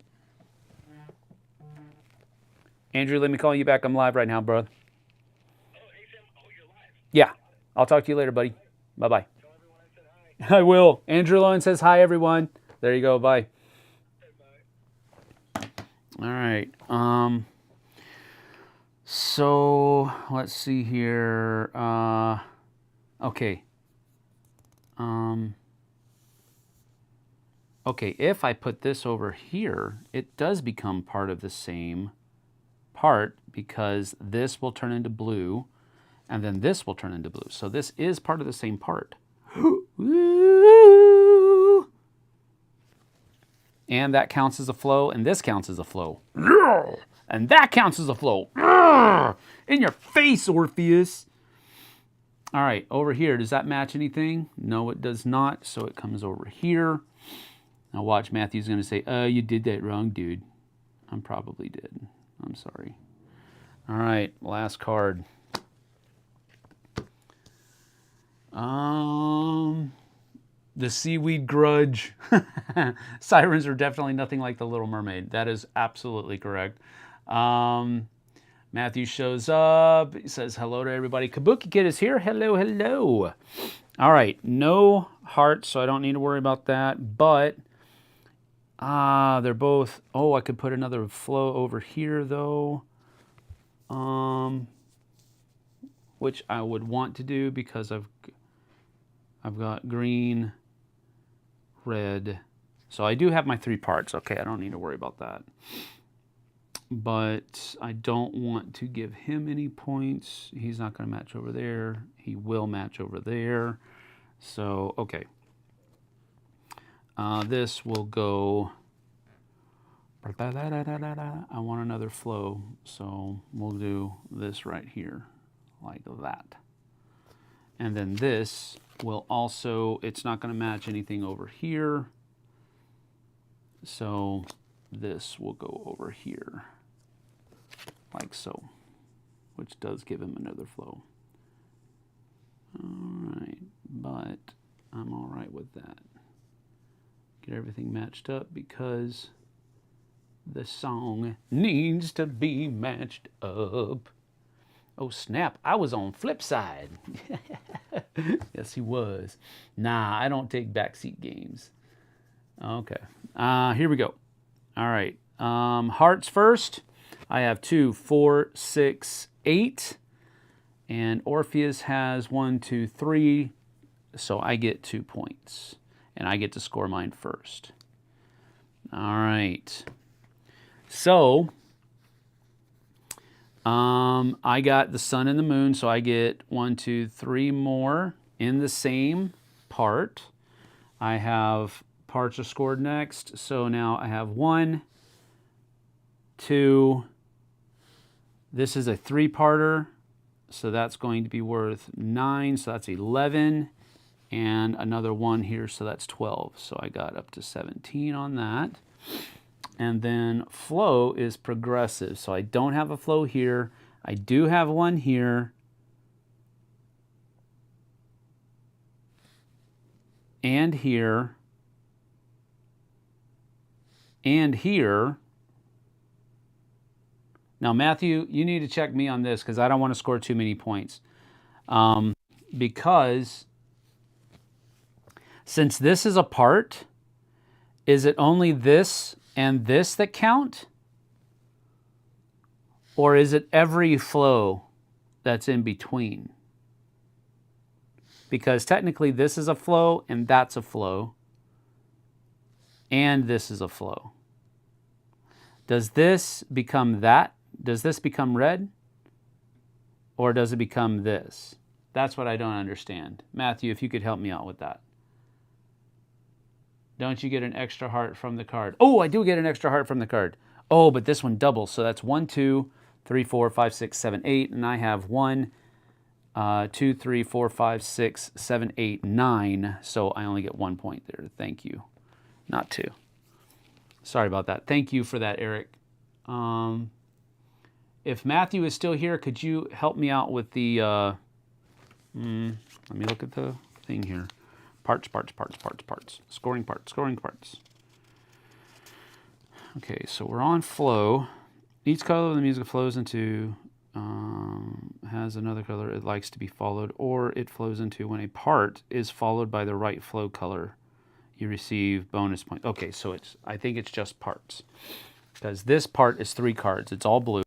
Andrew, let me call you back. I'm live right now, bro. Oh, hey, Sam. Oh, you're live? Yeah. I'll talk to you later, buddy. Bye-bye. Tell everyone I said hi. I will. Andrew Lowen says hi, everyone. There you go. Bye. Hey, bye. All right. So, let's see here. Okay. Okay, if I put this over here, it does become part of the same part because this will turn into blue, and then this will turn into blue. So this is part of the same part. And that counts as a flow, and this counts as a flow. And that counts as a flow. In your face, Orpheus. All right, over here, does that match anything? No, it does not, so it comes over here. Now watch, Matthew's going to say, you did that wrong, dude. I probably did. I'm sorry. All right, last card. The Seaweed Grudge. Sirens are definitely nothing like the Little Mermaid. That is absolutely correct. Matthew shows up. He says hello to everybody. Kabuki Kid is here. Hello, hello. All right, no hearts, so I don't need to worry about that. But they're both. Oh, I could put another flow over here though. Which I would want to do because I've got green, red. So I do have my 3 parts. Okay, I don't need to worry about that. But I don't want to give him any points. He's not going to match over there. He will match over there. So, okay. This will go... I want another flow, so we'll do this right here, like that. And then this will also, it's not going to match anything over here. So this will go over here, like so, which does give him another flow. All right, but I'm all right with that. Get everything matched up because the song needs to be matched up. Oh snap, I was on Flipside. Yes, he was. Nah, I don't take backseat games. Okay, here we go. All right, hearts first. I have 2, 4, 6, 8. And Orpheus has 1, 2, 3. So I get 2 points. And I get to score mine first. All right. So, I got the sun and the moon, so I get 1, 2, 3 more in the same part. I have parts are scored next, so now I have 1, 2, this is a 3-parter, So that's going to be worth 9, so that's 11. And another 1 here, so that's 12. So I got up to 17 on that. And then flow is progressive. So I don't have a flow here. I do have one here. And here. And here. Now, Matthew, you need to check me on this because I don't want to score too many points. Because since this is a part, is it only this and this that count? Or is it every flow that's in between? Because technically this is a flow and that's a flow. And this is a flow. Does this become that? Does this become red? Or does it become this? That's what I don't understand. Matthew, if you could help me out with that. Don't you get an extra heart from the card? Oh, I do get an extra heart from the card. Oh, but this one doubles. So that's 1, 2, 3, 4, 5, 6, 7, 8. And I have 1, 2, 3, 4, 5, 6, 7, 8, 9. So I only get 1 point there. Thank you. Not 2. Sorry about that. Thank you for that, Eric. If Matthew is still here, could you help me out with the... let me look at the thing here. Parts. Scoring parts. Okay, so we're on flow. Each color the music flows into has another color it likes to be followed, or it flows into when a part is followed by the right flow color. You receive bonus points. Okay, so I think it's just parts. Because this part is 3 cards. It's all blue.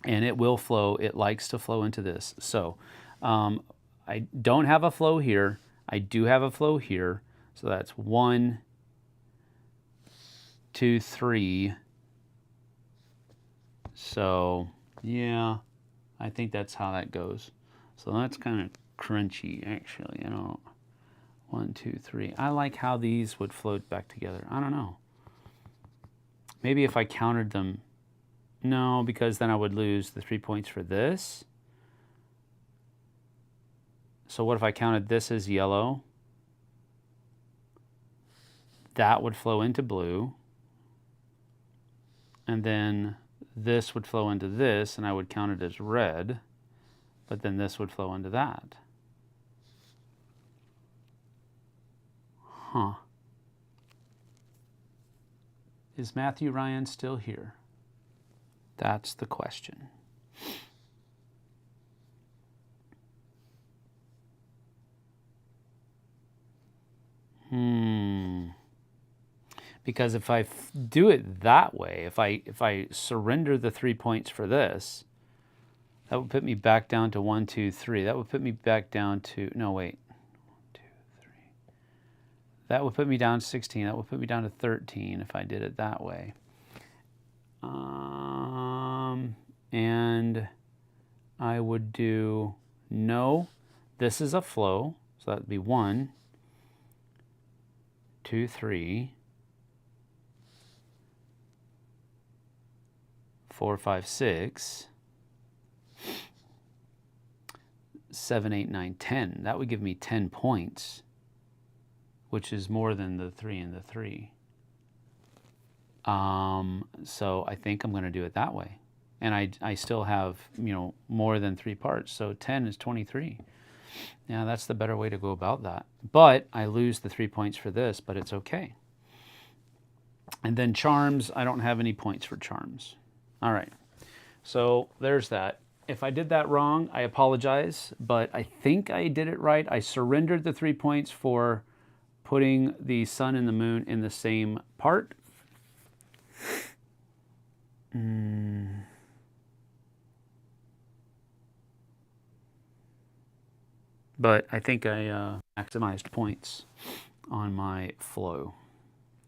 And it will flow. It likes to flow into this. So I don't have a flow here. I do have a flow here. So that's 1, 2, 3. So, yeah, I think that's how that goes. So that's kind of crunchy, actually. 1, 2, 3. I like how these would float back together. I don't know. Maybe if I counted them. No, because then I would lose the 3 points for this. So what if I counted this as yellow? That would flow into blue. And then this would flow into this, and I would count it as red. But then this would flow into that. Huh. Is Matthew Ryan still here? That's the question. Because if I do it that way, if I surrender the 3 points for this, that would put me back down to 1, 2, 3. That would put me back down to, no, wait. 1, 2, 3. That would put me down to 16. That would put me down to 13 if I did it that way. And I would do, no, this is a flow. So that would be 1, 2, 3, 4, 5, 6, 7, 8, 9, 10. That would give me 10 points, which is more than the 3 and the 3. So I think I'm going to do it that way. And I still have, more than 3 parts. So 10 is 23. Yeah, that's the better way to go about that. But I lose the 3 points for this, but it's okay. And then charms, I don't have any points for charms. All right, so there's that. If I did that wrong, I apologize, but I think I did it right. I surrendered the 3 points for putting the sun and the moon in the same part. But I think I maximized points on my flow,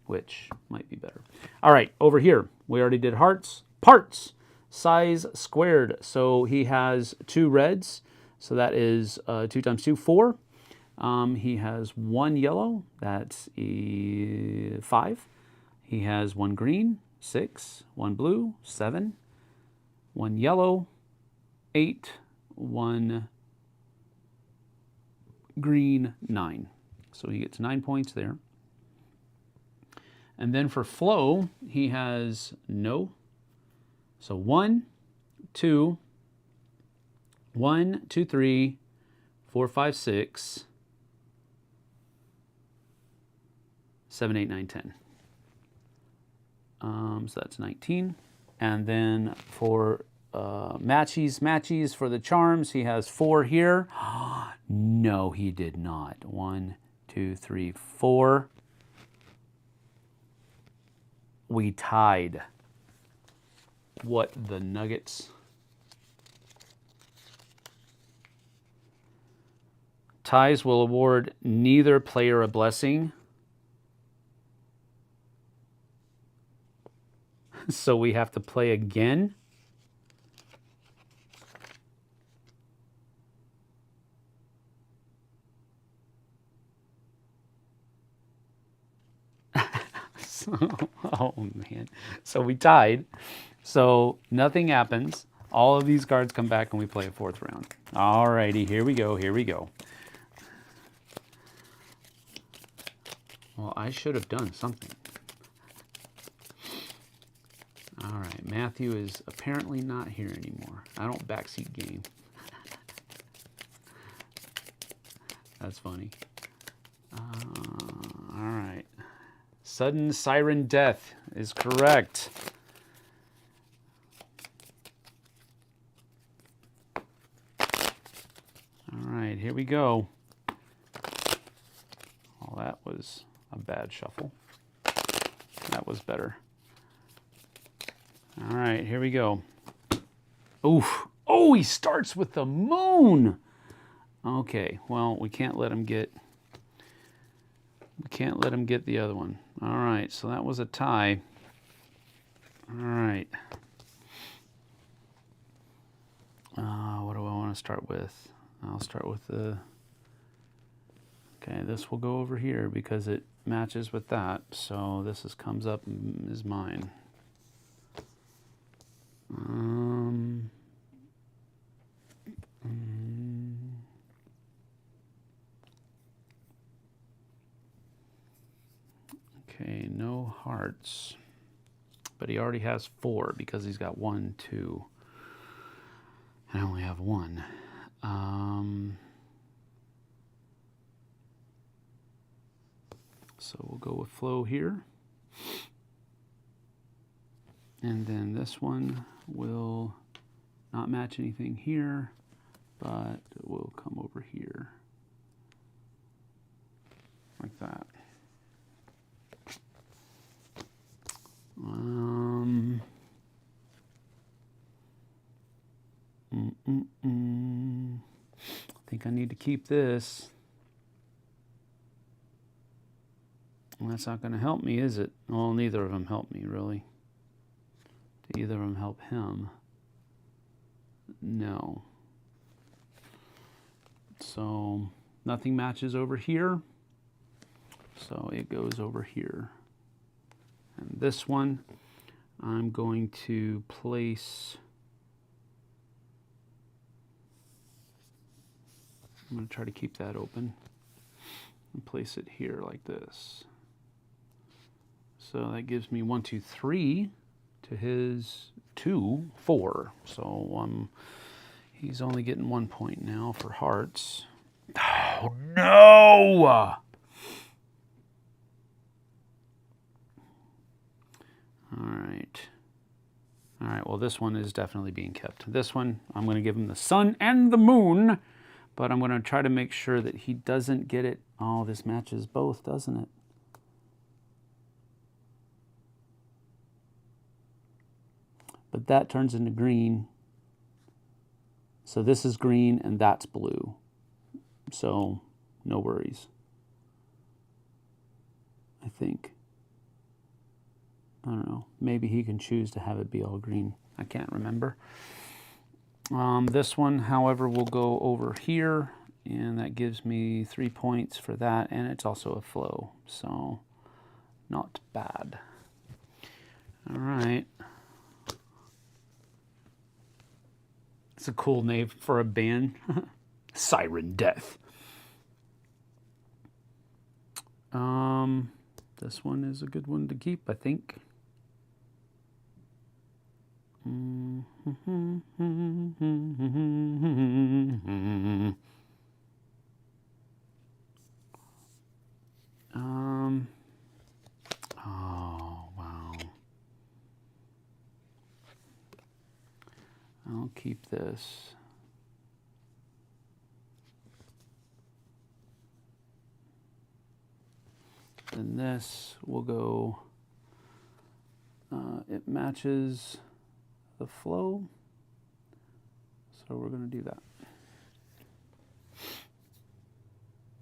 which might be better. All right, over here, we already did hearts. Parts, size squared. So he has 2 reds. So that is 2 times 2, 4. He has 1 yellow. That's 5. He has 1 green, 6. 1 blue, 7. 1 yellow, 8. 1 green, 9. So he gets 9 points there. And then for Flo, he has no. So 1, 2, 1, 2, 3, 4, 5, 6, 7, 8, 9, 10. So that's 19. And then for matchies for the charms, he has 4 here. No, he did not. 1, 2, 3, 4. We tied. What the nuggets? Ties will award neither player a blessing. So we have to play again. Oh man. So we tied. So nothing happens. All of these cards come back and we play a 4th round. Alrighty, here we go, here we go. Well, I should have done something. All right, Matthew is apparently not here anymore. I don't backseat game. That's funny. All right. Sudden siren death is correct. All right, here we go. Well, that was a bad shuffle. That was better. All right, here we go. Oof. Oh, he starts with the moon. Okay, well, we can't let him get the other one. All right, so that was a tie. All right. What do I want to start with? I'll start with the... Okay, this will go over here because it matches with that. So this comes up is mine. Okay, no hearts. But he already has 4 because he's got 1, 2. I only have 1. So we'll go with Flo here. And then this one will not match anything here, but it will come over here. Like that. I think I need to keep this. Well, that's not going to help me, is it? Well, neither of them help me, really. Do either of them help him? No. So nothing matches over here. So it goes over here. And this one, I'm going to place... I'm going to try to keep that open and place it here like this. So that gives me 1, 2, 3 to his 2, 4. So he's only getting 1 point now for hearts. Oh no! All right. All right, well, this one is definitely being kept. This one, I'm going to give him the sun and the moon. But I'm going to try to make sure that he doesn't get it. Oh, this matches both, doesn't it? But that turns into green. So this is green and that's blue. So no worries. I think. I don't know. Maybe he can choose to have it be all green. I can't remember. This one, however, will go over here, and that gives me 3 points for that, and it's also a flow, so not bad. All right. It's a cool name for a band. Siren Death. This one is a good one to keep, I think. Oh, wow. I'll keep this. And this will go, it matches the flow, so we're going to do that.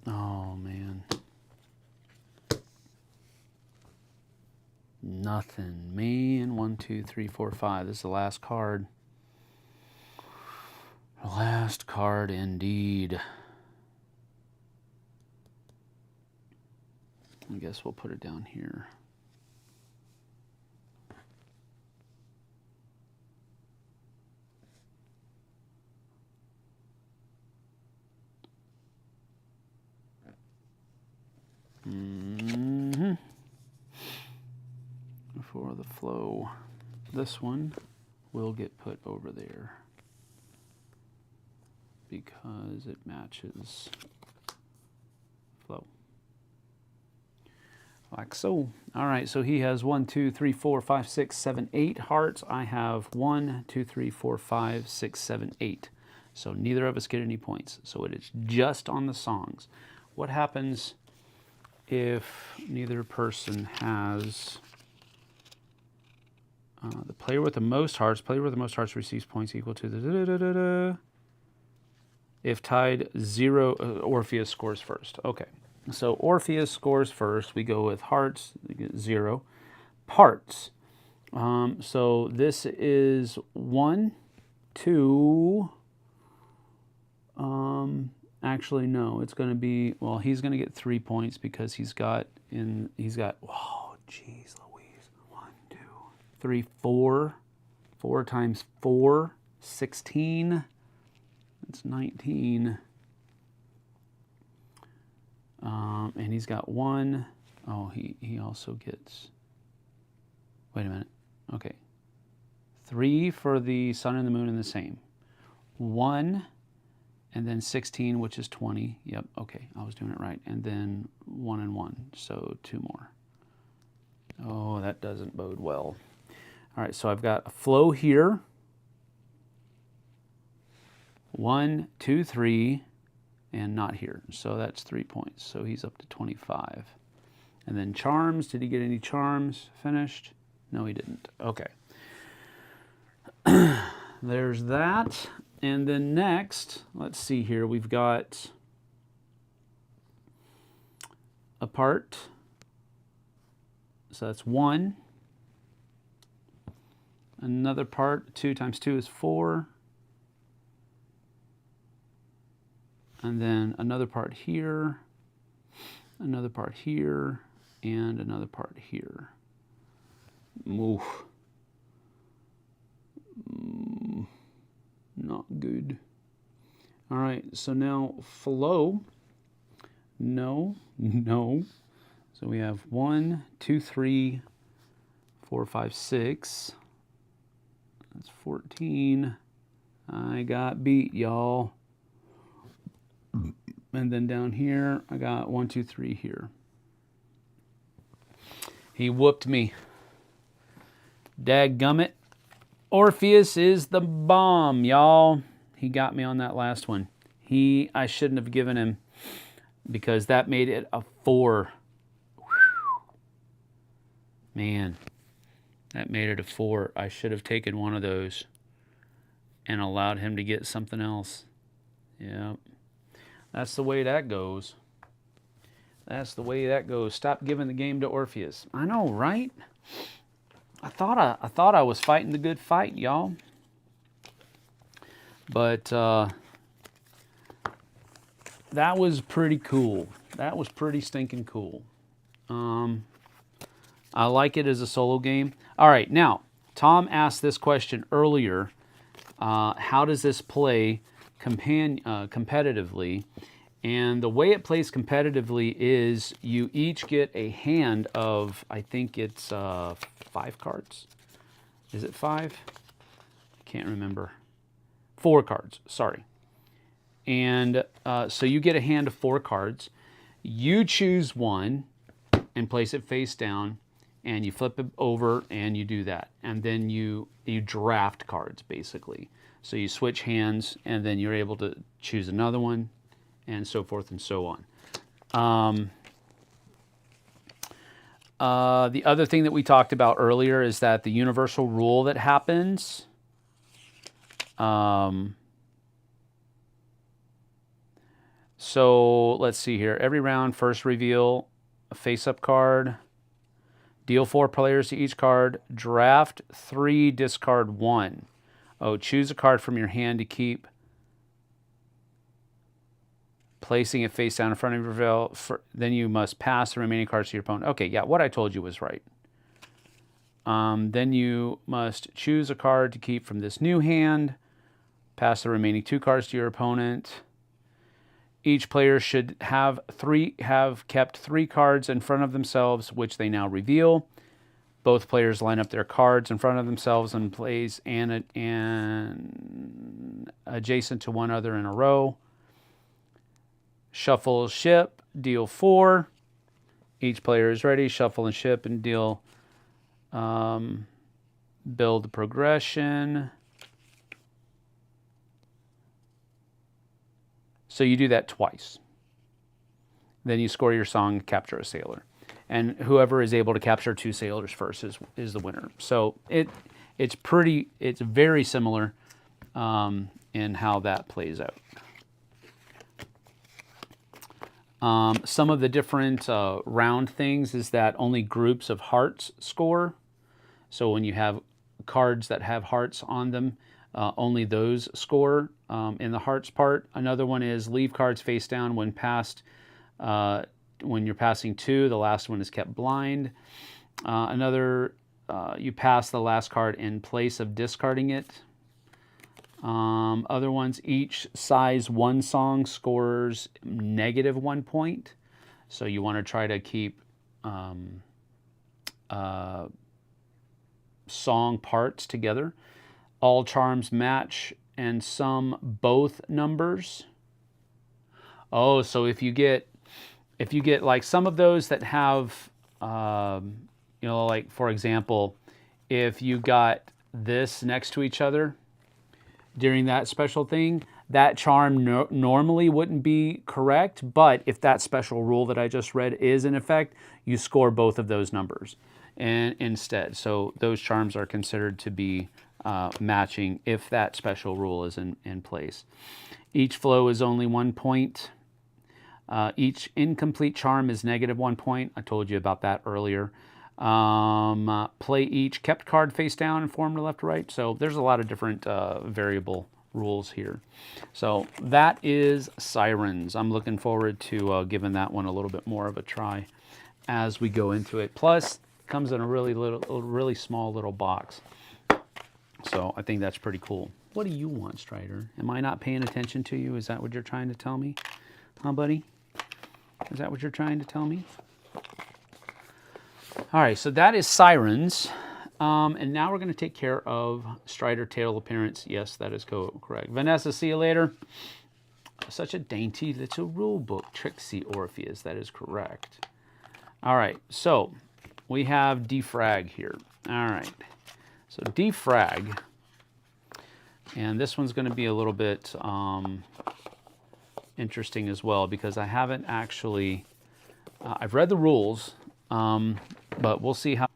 Oh, man. Nothing. Man, 1, 2, 3, 4, 5. This is the last card. Last card indeed. I guess we'll put it down here. For the flow, this one will get put over there because it matches flow. Like so. All right, so he has 1, 2, 3, 4, 5, 6, 7, 8 hearts. I have 1, 2, 3, 4, 5, 6, 7, 8. So neither of us get any points. So it is just on the songs. What happens if neither person has the player with the most hearts? Player with the most hearts receives points equal to the if tied 0, Orpheus scores first. Okay. So Orpheus scores first. We go with hearts, we get 0. Parts. So this is 1, 2. Actually, no. It's going to be, well, he's going to get 3 points because he's got, whoa, jeez Louise. 1, 2, 3, 4. 4 times 4, 16. That's 19. And he's got 1. Oh, he also gets, wait a minute. Okay. 3 for the sun and the moon and the same. 1, and then 16, which is 20. Yep, okay, I was doing it right. And then 1 and 1, so 2 more. Oh, that doesn't bode well. All right, so I've got a flow here. 1, 2, 3. And not here. So that's 3 points. So he's up to 25. And then charms. Did he get any charms finished? No, he didn't. Okay. There's that. And then next, let's see here. We've got a part. So that's 1. Another part. 2 times 2 is 4. And then another part here, another part here, and another part here. Oof. Not good. All right, so now flow. No, no. So we have 1, 2, 3, 4, 5, 6. That's 14. I got beat, y'all. And then down here, I got 1, 2, 3 here. He whooped me. Dadgummit. Orpheus is the bomb, y'all. He got me on that last one. I shouldn't have given him because that made it a 4. Man, that made it a 4. I should have taken one of those and allowed him to get something else. Yep. That's the way that goes. That's the way that goes. Stop giving the game to Orpheus. I know, right? I thought I was fighting the good fight, y'all. But that was pretty cool. That was pretty stinking cool. I like it as a solo game. All right, now, Tom asked this question earlier. how does this play competitively? And the way it plays competitively is you each get a hand of, I think it's 5 cards. Is it 5? I can't remember. 4 cards, sorry. And so you get a hand of 4 cards. You choose one and place it face down, and you flip it over and you do that. And then you draft cards, basically. So you switch hands, and then you're able to choose another one, and so forth and so on. The other thing that we talked about earlier is that the universal rule that happens, so let's see here. Every round, first reveal a face-up card, deal 4 players to each card, draft 3, discard 1. Oh, choose a card from your hand to keep, placing it face down in front of your reveal. Then you must pass the remaining cards to your opponent. Okay, yeah, what I told you was right. Then you must choose a card to keep from this new hand, pass the remaining 2 cards to your opponent. Each player should have kept 3 cards in front of themselves, which they now reveal. Both players line up their cards in front of themselves and place and adjacent to one another in a row. Shuffle, ship, deal 4. Each player is ready. Shuffle and ship and deal. Build the progression. So you do that twice. Then you score your song and capture a sailor. And whoever is able to capture 2 sailors first is the winner. So it's very similar in how that plays out. Some of the different round things is that only groups of hearts score. So when you have cards that have hearts on them, only those score in the hearts part. Another one is leave cards face down when passed. When you're passing 2, the last one is kept blind. You pass the last card in place of discarding it. Other ones, each size 1 song scores -1 point. So you want to try to keep song parts together. All charms match and sum both numbers. Oh, so if you get like some of those that have, like for example, if you got this next to each other during that special thing, that charm normally wouldn't be correct, but if that special rule that I just read is in effect, you score both of those numbers and instead. So those charms are considered to be matching if that special rule is in place. Each flow is only 1 point. Each incomplete charm is -1 point. I told you about that earlier. Play each kept card face down and form to left to right. So there's a lot of different variable rules here. So that is Sirens. I'm looking forward to giving that one a little bit more of a try as we go into it. Plus, it comes in a really small little box. So I think that's pretty cool. What do you want, Strider? Am I not paying attention to you? Is that what you're trying to tell me? Huh, buddy? Is that what you're trying to tell me? All right, so that is Sirens. And now we're going to take care of Strider Tail Appearance. Yes, that is correct. Vanessa, see you later. Such a dainty little rule book. Trixie Orpheus, that is correct. All right, so we have Defrag here. All right, so Defrag. And this one's going to be a little bit interesting as well because I haven't actually, I've read the rules, but we'll see how.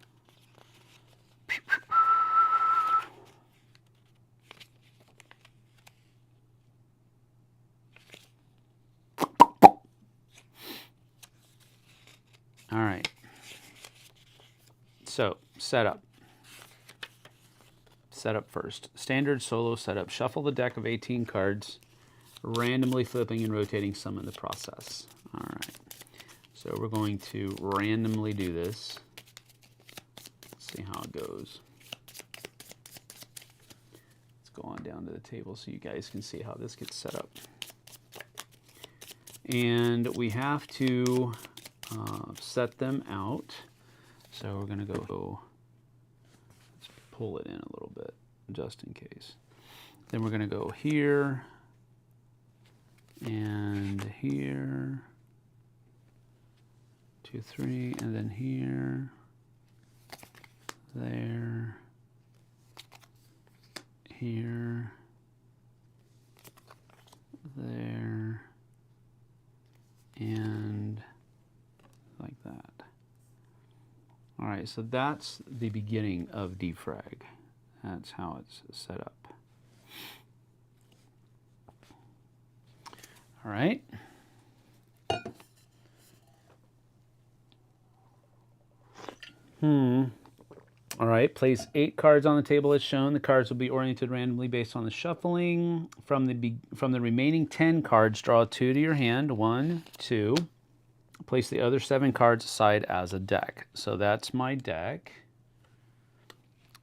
All right. So, setup. Setup first. Standard solo setup. Shuffle the deck of 18 cards, randomly flipping and rotating some in the process. All right. So we're going to randomly do this. Let's see how it goes. It's go on down to the table so you guys can see how this gets set up. And we have to set them out. So we're going to go, let's pull it in a little bit just in case. Then we're going to go here and here, 2, 3, and then here, there, here, there, and like that. All right, so that's the beginning of Defrag. That's how it's set up. All right. All right, place 8 cards on the table as shown. The cards will be oriented randomly based on the shuffling. From the remaining 10 cards, draw 2 to your hand. 1, 2. Place the other 7 cards aside as a deck. So that's my deck.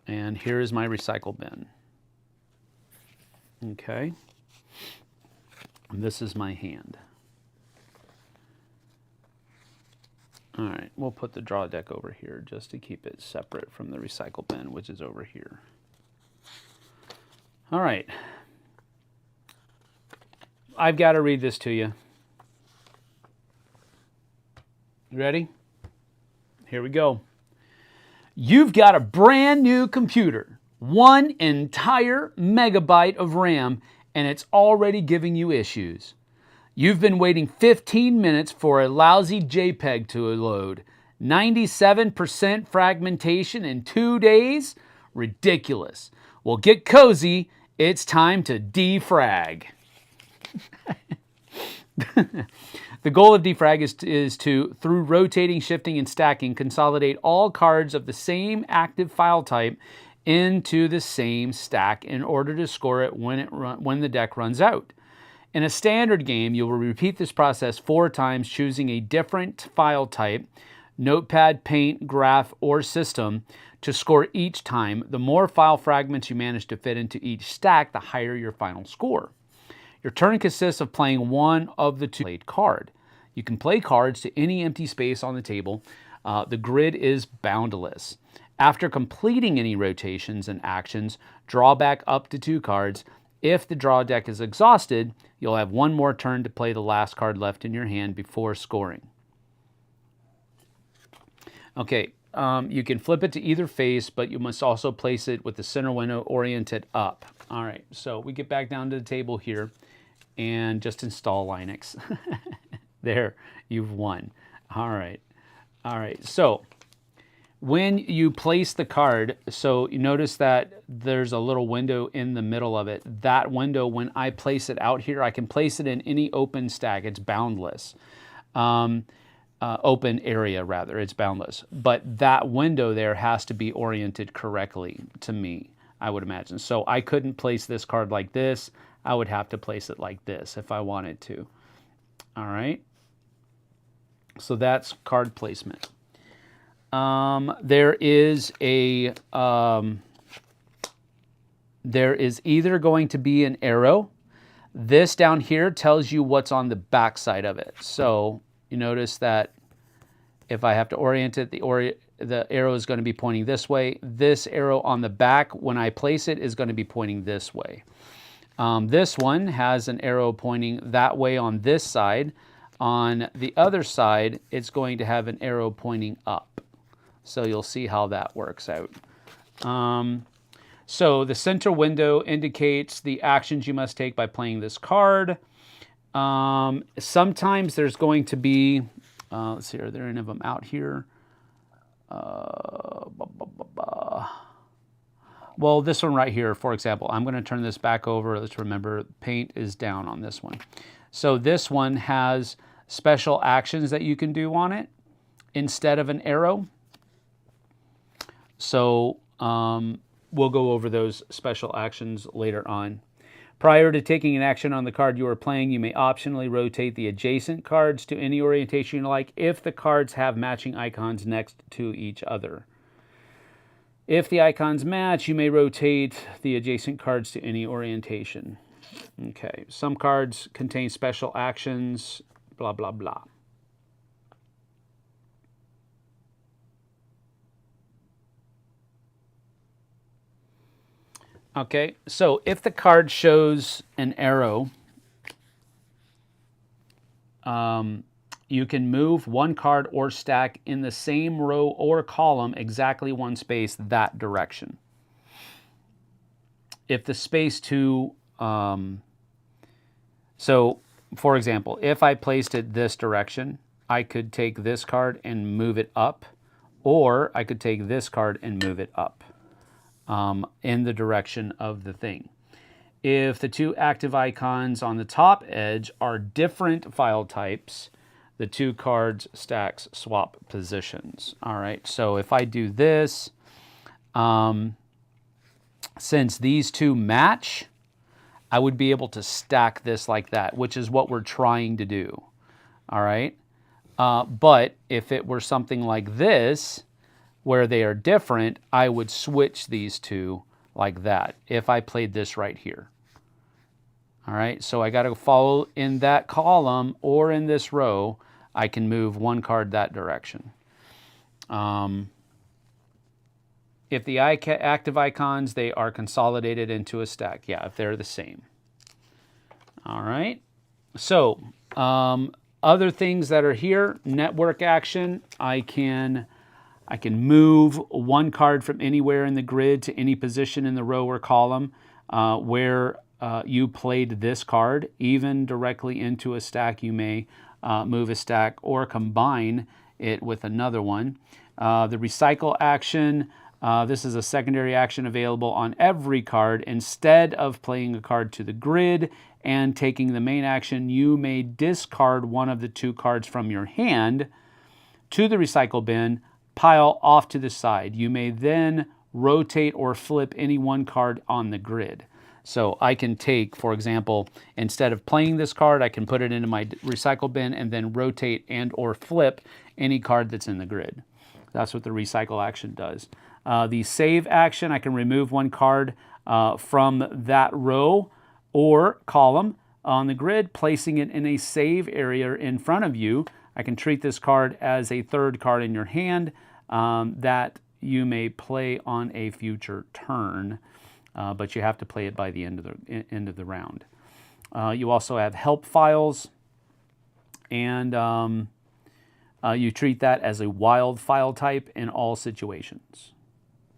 And here is my recycle bin. Okay. And this is my hand. All right, we'll put the draw deck over here just to keep it separate from the recycle bin, which is over here. All right. I've got to read this to you. You ready? Here we go. You've got a brand new computer, 1 entire megabyte of RAM, and it's already giving you issues. You've been waiting 15 minutes for a lousy JPEG to load. 97% fragmentation in 2 days? Ridiculous. Well, get cozy. It's time to defrag. The goal of defrag is to, through rotating, shifting, and stacking, consolidate all cards of the same active file type into the same stack in order to score it when the deck runs out. In a standard game, you will repeat this process 4 times, choosing a different file type, Notepad, Paint, Graph, or System, to score each time. The more file fragments you manage to fit into each stack, the higher your final score. Your turn consists of playing one of the 2 played card. You can play cards to any empty space on the table. The grid is boundless. After completing any rotations and actions, draw back up to 2 cards. If the draw deck is exhausted, you'll have 1 more turn to play the last card left in your hand before scoring. Okay, you can flip it to either face, but you must also place it with the center window oriented up. All right, so we get back down to the table here and just install Linux. There, you've won. All right, so when you place the card, so you notice that there's a little window in the middle of it. That window, when I place it out here, I can place it in any open stack. It's boundless. Open area, rather. It's boundless. But that window there has to be oriented correctly to me, I would imagine. So I couldn't place this card like this. I would have to place it like this if I wanted to. All right. So that's card placement. There is either going to be an arrow. This down here tells you what's on the back side of it. So you notice that if I have to orient it, the arrow is going to be pointing this way. This arrow on the back, when I place it, is going to be pointing this way. This one has an arrow pointing that way on this side. On the other side, it's going to have an arrow pointing up. So you'll see how that works out. So the center window indicates the actions you must take by playing this card. Sometimes there's going to be, let's see, are there any of them out here? Well, this one right here, for example, I'm going to turn this back over. Let's remember, paint is down on this one. So this one has special actions that you can do on it instead of an arrow. So we'll go over those special actions later on. Prior to taking an action on the card you are playing, you may optionally rotate the adjacent cards to any orientation you like if the cards have matching icons next to each other. If the icons match, you may rotate the adjacent cards to any orientation. Okay, some cards contain special actions, blah, blah, blah. Okay, so if the card shows an arrow, you can move one card or stack in the same row or column exactly one space that direction. If the space to, so for example, if I placed it this direction, I could take this card and move it up, or I could take this card and move it up in the direction of the thing. If the two active icons on the top edge are different file types, the two cards stacks swap positions. All right, so if I do this, since these two match, I would be able to stack this like that, which is what we're trying to do. All right, but if it were something like this, where they are different, I would switch these two like that if I played this right here. All right, so I got to follow in that column or in this row. I can move one card that direction. If the active icons, they are consolidated into a stack. Yeah, if they're the same. All right, so other things that are here, network action, I can move one card from anywhere in the grid to any position in the row or column where you played this card, even directly into a stack. You may move a stack or combine it with another one. The recycle action, this is a secondary action available on every card. Instead of playing a card to the grid and taking the main action, you may discard one of the two cards from your hand to the recycle bin, pile off to the side. You may then rotate or flip any one card on the grid. So I can take, for example, instead of playing this card, I can put it into my recycle bin and then rotate and or flip any card that's in the grid. That's what the recycle action does. The save action, I can remove one card from that row or column on the grid, placing it in a save area in front of you. I can treat this card as a third card in your hand that you may play on a future turn. But you have to play it by the end of the round. You also have help files, and you treat that as a wild file type in all situations.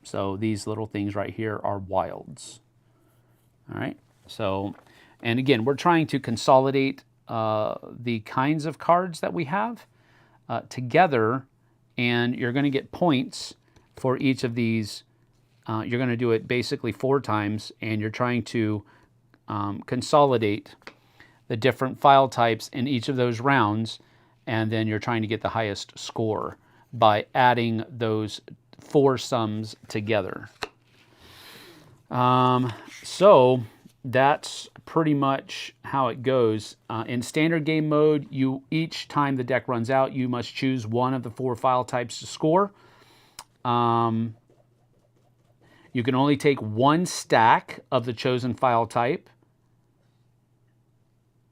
So these little things right here are wilds. All right. So, and again, we're trying to consolidate the kinds of cards that we have together, and you're going to get points for each of these. You're going to do it basically 4 times, and you're trying to consolidate the different file types in each of those rounds, and then you're trying to get the highest score by adding those 4 sums together. So that's pretty much how it goes. In standard game mode, each time the deck runs out, you must choose one of the 4 file types to score. You can only take one stack of the chosen file type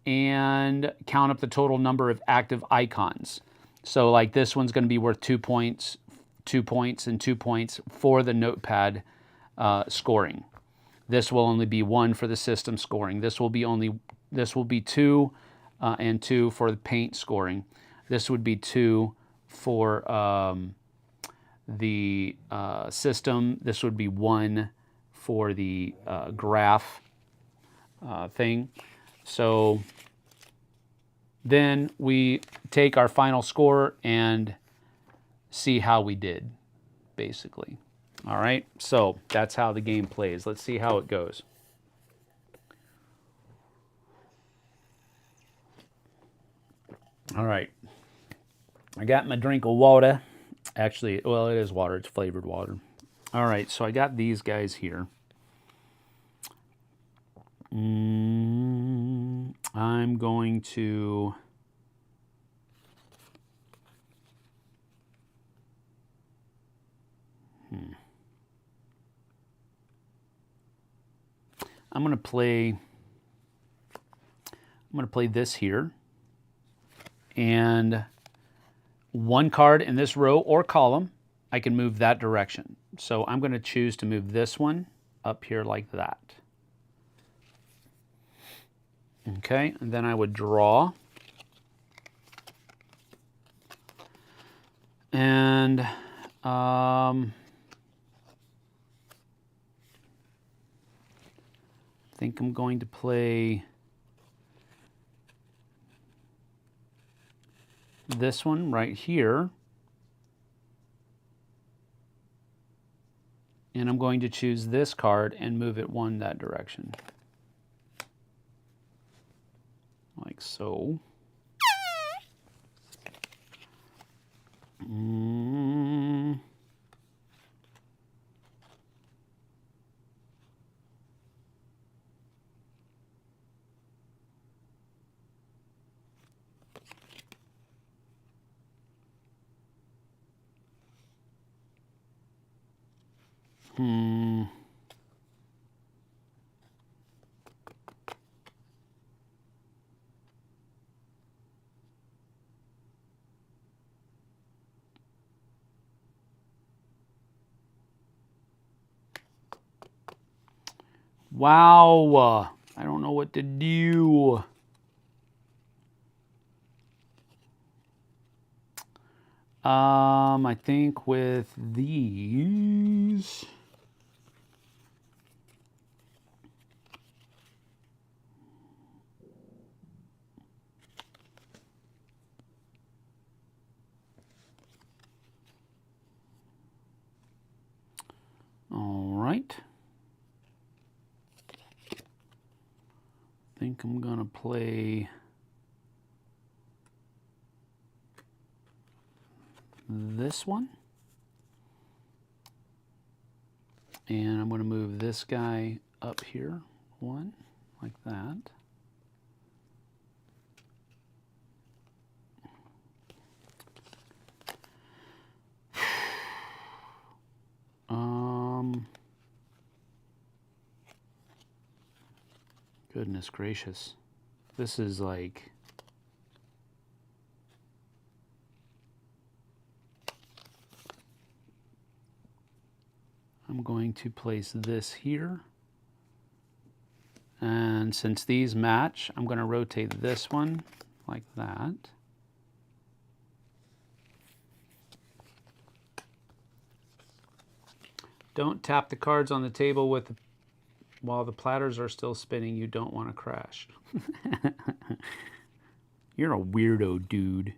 and count up the total number of active icons. So like this one's going to be worth 2 points, 2 points, and 2 points for the notepad scoring. This will only be 1 for the system scoring. This will be 2 and 2 for the paint scoring. This would be 2 for the system. This would be 1 for the graph thing. So then we take our final score and see how we did, basically. All right, so that's how the game plays. Let's see how it goes. All right, I got my drink of water. Actually, well, it is water. It's flavored water. All right, so I got these guys here. I'm going to... I'm going to play this here. And one card in this row or column, I can move that direction. So I'm going to choose to move this one up here like that. Okay, and then I would draw. And I think I'm going to play this one right here. And I'm going to choose this card and move it one that direction. Like so. Wow, I don't know what to do. I think with these, all right. I think I'm gonna play this one. And I'm going to move this guy up here, one, like that. Goodness gracious. This is like... I'm going to place this here. And since these match, I'm going to rotate this one like that. Don't tap the cards on the table while the platters are still spinning. You don't want to crash. You're a weirdo, dude.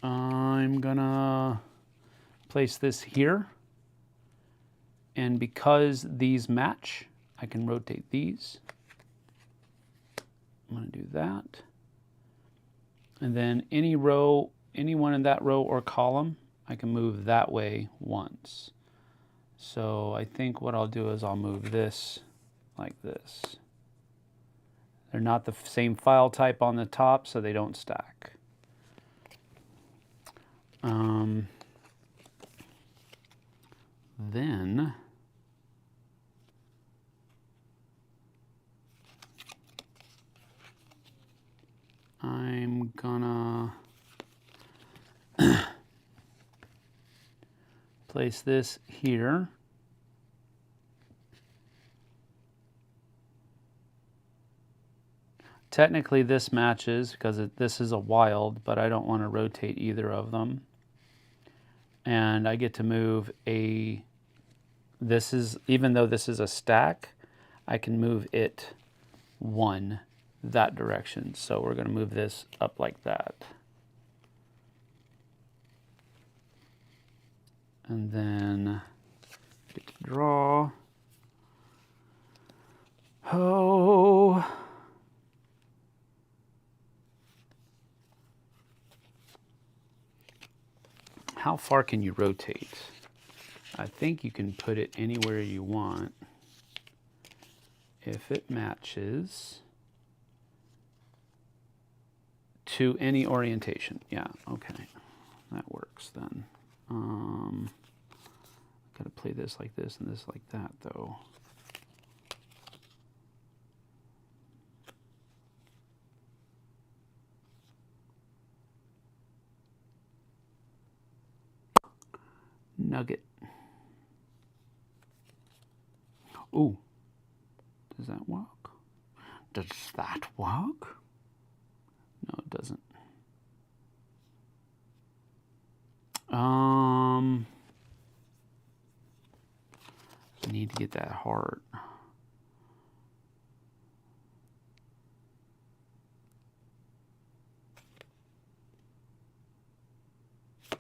I'm gonna place this here, and because these match, I can rotate these. I'm gonna do that. And then any row, anyone in that row or column, I can move that way once. So I think what I'll do is I'll move this like this. They're not the same file type on the top, so they don't stack. Then I'm gonna place this here. Technically this matches because this is a wild, but I don't want to rotate either of them. And I get to move a, this is, even though this is a stack, I can move it one that direction. So we're going to move this up like that. And then get to draw. Oh. how far can you rotate? I think you can put it anywhere you want if it matches to any orientation. Yeah, okay. That works then. Gotta play this like this and this like that though. Nugget. Ooh. Does that work? Does that work? No, it doesn't. I need to get that heart.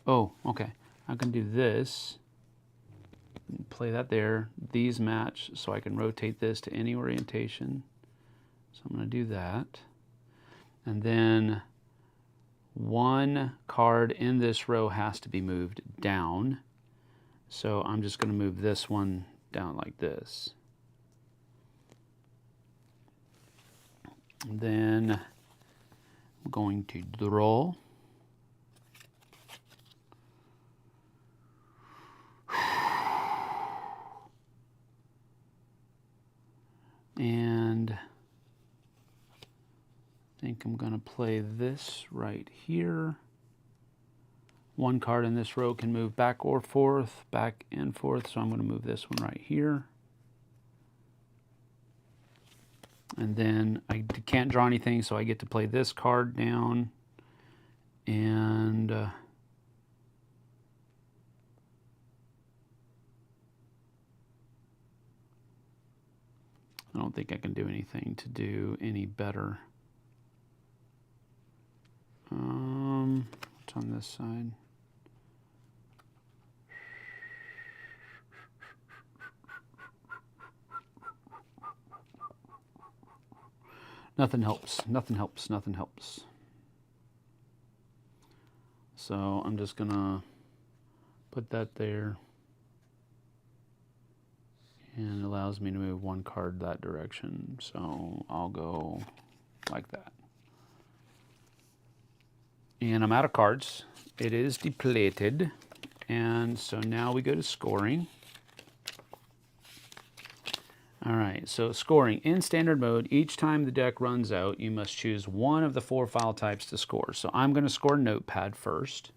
Oh, okay. I can do this. Play that there. These match, so I can rotate this to any orientation. So I'm going to do that. And then one card in this row has to be moved down. So I'm just going to move this one down like this. And then I'm going to draw. And I think I'm going to play this right here. One card in this row can move back or forth, back and forth, so I'm going to move this one right here. And then I can't draw anything, so I get to play this card down. And I don't think I can do anything to do any better. What's on this side? Nothing helps, nothing helps, nothing helps. So I'm just gonna put that there. And it allows me to move one card that direction. So I'll go like that. And I'm out of cards. It is depleted. And so now we go to scoring. All right, so scoring. In standard mode, each time the deck runs out, you must choose one of the 4 file types to score. So I'm going to score Notepad first.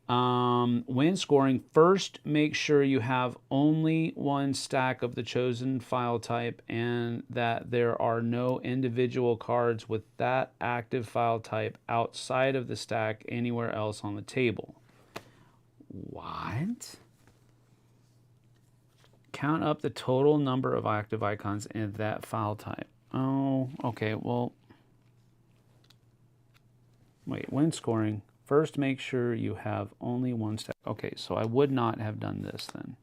When scoring, first make sure you have only one stack of the chosen file type and that there are no individual cards with that active file type outside of the stack anywhere else on the table. What? Count up the total number of active icons in that file type. Oh, okay, well, wait, when scoring, first make sure you have only one stack. Okay, so I would not have done this then.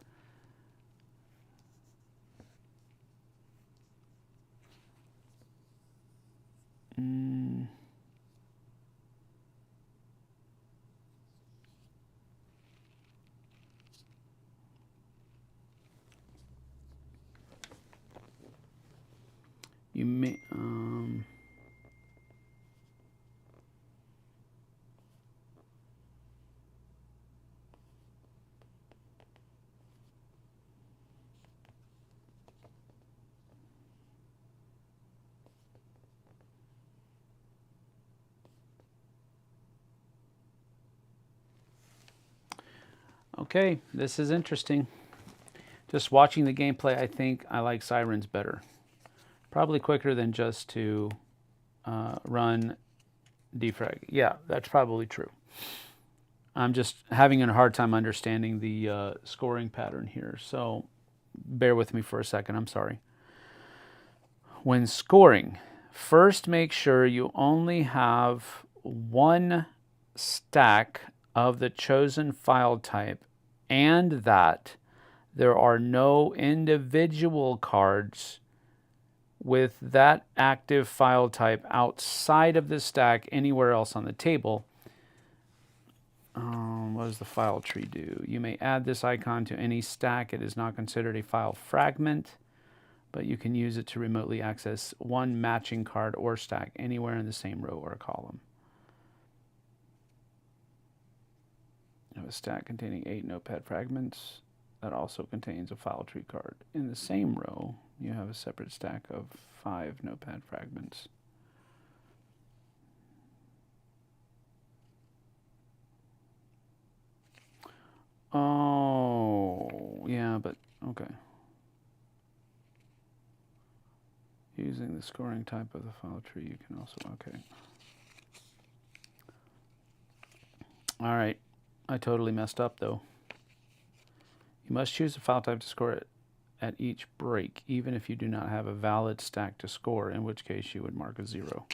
You may, okay, this is interesting. Just watching the gameplay, I think I like Sirens better. Probably quicker than just to run Defrag. Yeah, that's probably true. I'm just having a hard time understanding the scoring pattern here, so bear with me for a second. I'm sorry. When scoring, first make sure you only have one stack of the chosen file type and that there are no individual cards with that active file type outside of the stack anywhere else on the table. what does the file tree do? You may add this icon to any stack. It is not considered a file fragment, but you can use it to remotely access one matching card or stack anywhere in the same row or column. You have a stack containing 8 notepad fragments that also contains a file tree card. In the same row, you have a separate stack of 5 notepad fragments. Oh, yeah, but okay. Using the scoring type of the file tree, you can also, okay. All right, I totally messed up though. You must choose a file type to score it at each break, even if you do not have a valid stack to score, in which case you would mark a 0.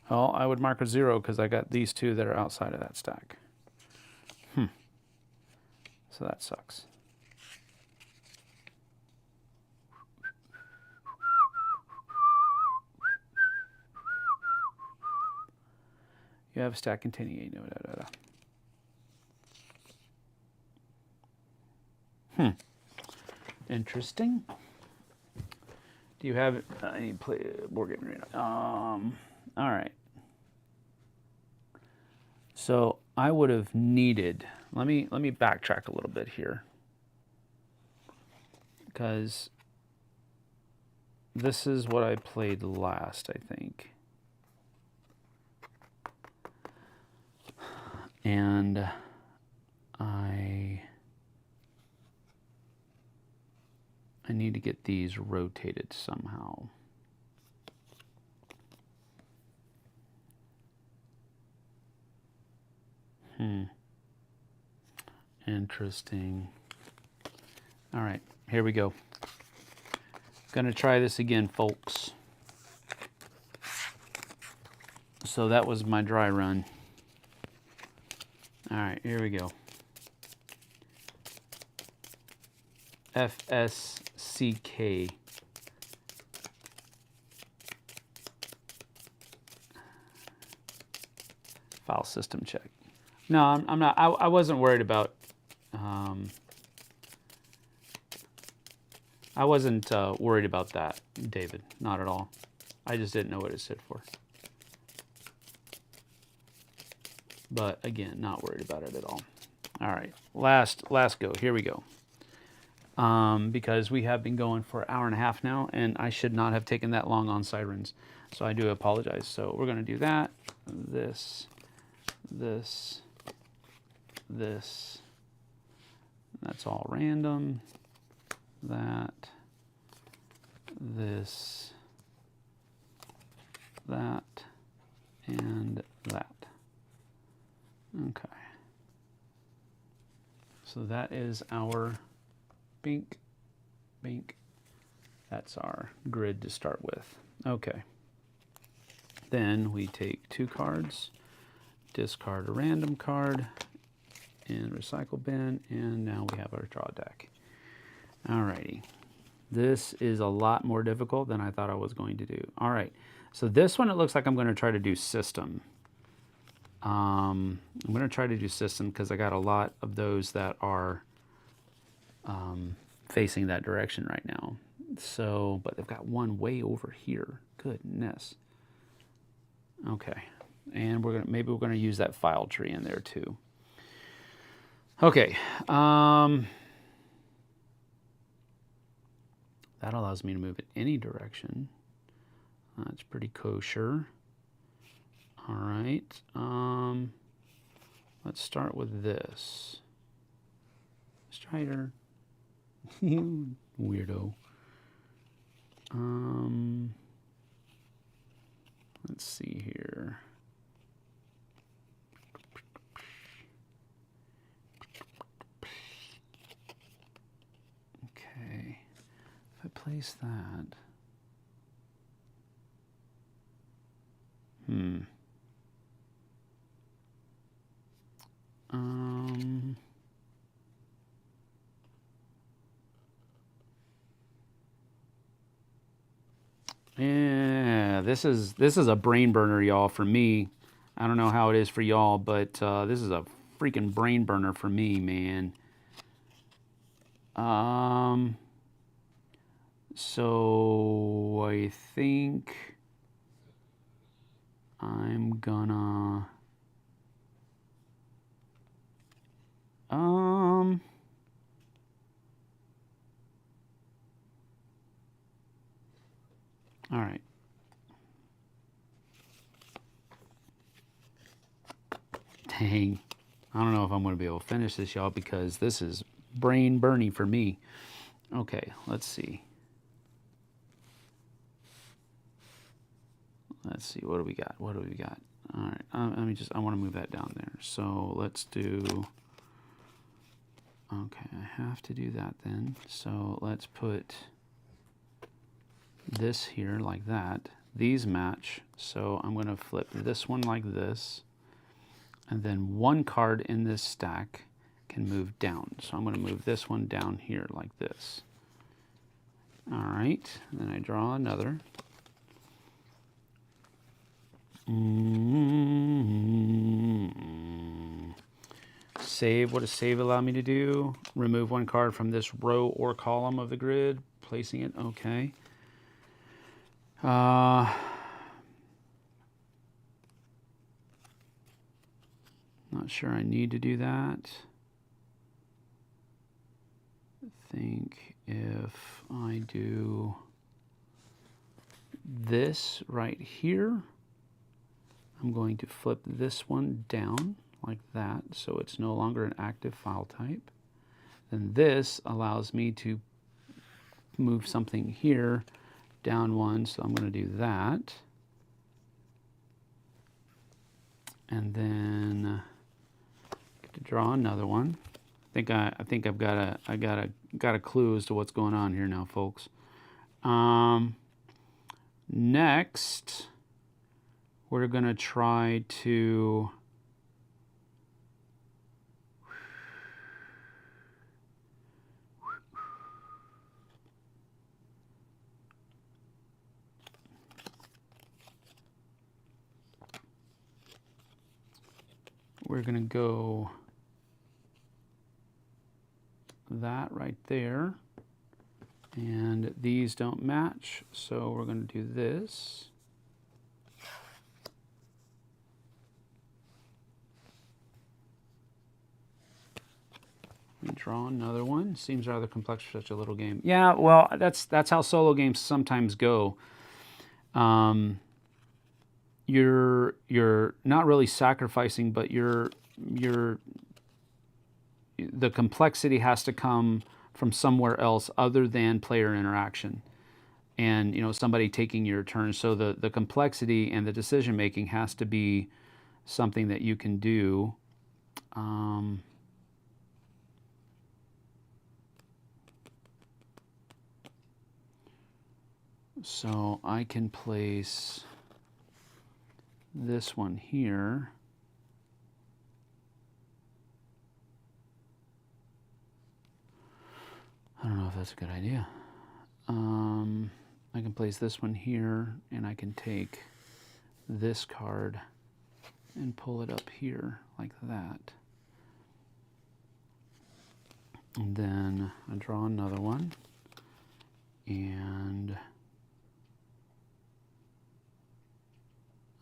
Well, I would mark a 0 because I got these 2 that are outside of that stack. So that sucks. You have a stack containing 8 Interesting. Do you have any board game arena? All right. So I would have needed. Let me backtrack a little bit here, because this is what I played last, I think. And I need to get these rotated somehow. Interesting. All right, here we go. Gonna try this again, folks. So that was my dry run. All right, here we go. FSCK. File system check. No, I'm not. I wasn't worried about. I wasn't worried about that, David. Not at all. I just didn't know what it stood for. But again, not worried about it at all. All right, last go. Here we go. Because we have been going for an hour and a half now, and I should not have taken that long on Sirens. So I do apologize. So we're going to do that. This. That's all random. That. This. That. And that. Okay. So that is our bink. That's our grid to start with. Okay. Then we take 2 cards, discard a random card, and recycle bin, and now we have our draw deck. Alrighty. This is a lot more difficult than I thought I was going to do. All right. So this one, it looks like I'm going to try to do system. I'm going to try to do system because I got a lot of those that are facing that direction right now. So, but they've got one way over here. Goodness. Okay. And maybe we're going to use that file tree in there too. Okay. That allows me to move in any direction. That's pretty kosher. All right. Let's start with this. Strider. You weirdo. Let's see here. Okay. If I place that. Yeah, this is a brain burner, y'all, for me. I don't know how it is for y'all, but this is a freaking brain burner for me, man. So I think I'm gonna all right. Dang. I don't know if I'm going to be able to finish this, y'all, because this is brain burning for me. Okay, let's see. Let's see, what do we got? What do we got? All right, I want to move that down there. So let's do, okay, I have to do that then. So let's put this here like that. These match, so I'm going to flip this one like this, and then one card in this stack can move down. So I'm going to move this one down here like this. All right, and then I draw another. Save, what does save allow me to do? Remove one card from this row or column of the grid, placing it, okay. Not sure I need to do that. I think if I do this right here, I'm going to flip this one down like that, so it's no longer an active file type. Then this allows me to move something here down one, so I'm going to do that. And then get to draw another one. I think I've got a clue as to what's going on here now, folks. Next, we're going to try to go that right there, and these don't match, so we're going to do this. And draw another one. Seems rather complex for such a little game. Yeah, well, that's how solo games sometimes go. You're not really sacrificing, but the complexity has to come from somewhere else other than player interaction, and somebody taking your turn. So the complexity and the decision making has to be something that you can do. So I can place this one here. I don't know if that's a good idea. I can place this one here, and I can take this card and pull it up here like that. And then I draw another one, and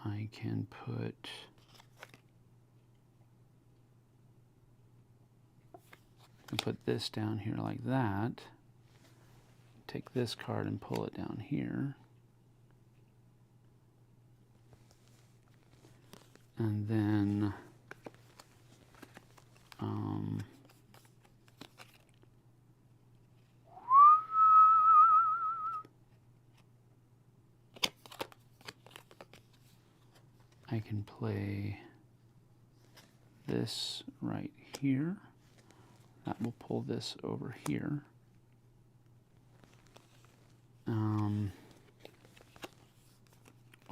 I can put this down here like that. Take this card and pull it down here. And then I can play this right here. That will pull this over here.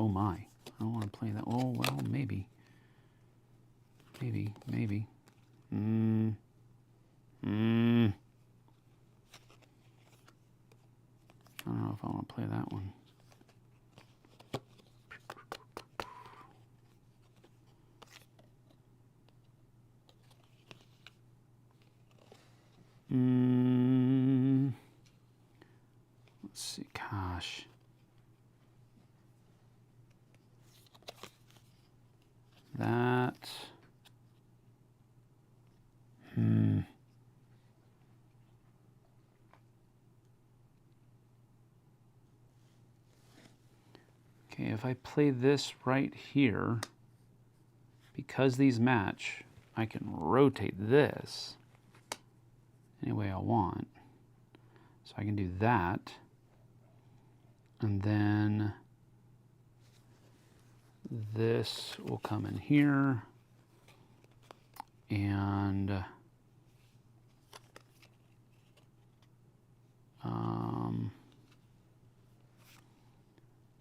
Oh my, I don't want to play that. Oh, well, maybe. I don't know if I want to play that one. Let's see, gosh. That. Okay, if I play this right here, because these match, I can rotate this any way I want. So I can do that. And then this will come in here. And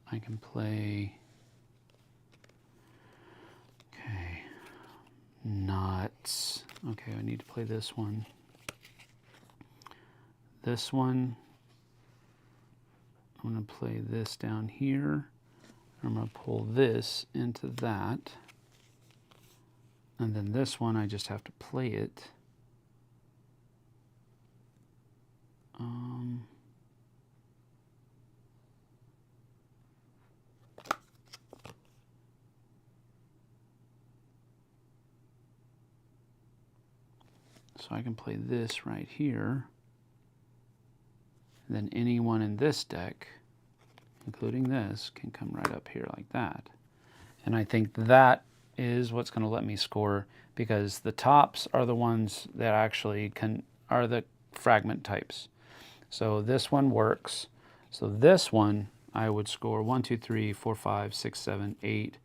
I can play, okay, nuts. Okay, I need to play this one. This one, I'm going to play this down here. I'm going to pull this into that. And then this one, I just have to play it. So I can play this right here. And then anyone in this deck, including this, can come right up here like that. And I think that is what's going to let me score, because the tops are the ones that actually are the fragment types. So this one works. So this one, I would score 1, 2, 3, 4, 5, 6, 7, 8,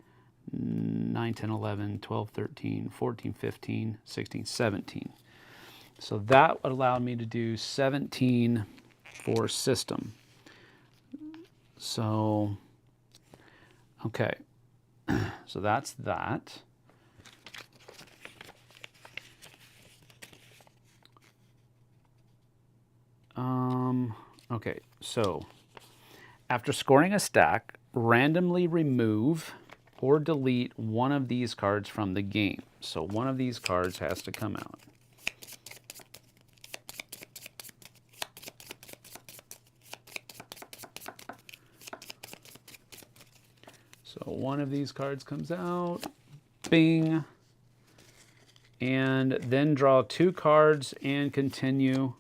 9, 10, 11, 12, 13, 14, 15, 16, 17. So that allowed me to do 17 for system. So, okay. So that's that. Okay, so after scoring a stack, randomly remove or delete one of these cards from the game. So one of these cards has to come out. So one of these cards comes out, bing, and then draw 2 cards and continue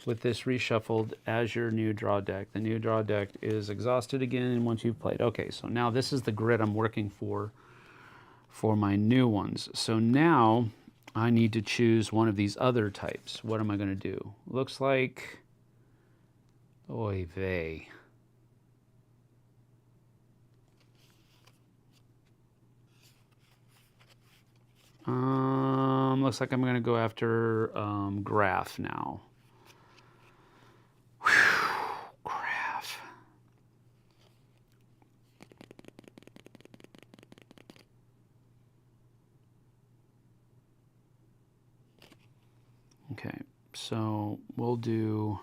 with this reshuffled as your new draw deck. The new draw deck is exhausted again once you've played. Okay, so now this is the grid I'm working for my new ones. So now I need to choose one of these other types. What am I going to do? Looks like, oy vey. Looks like I'm going to go after graph now. Graph. Okay, so we'll do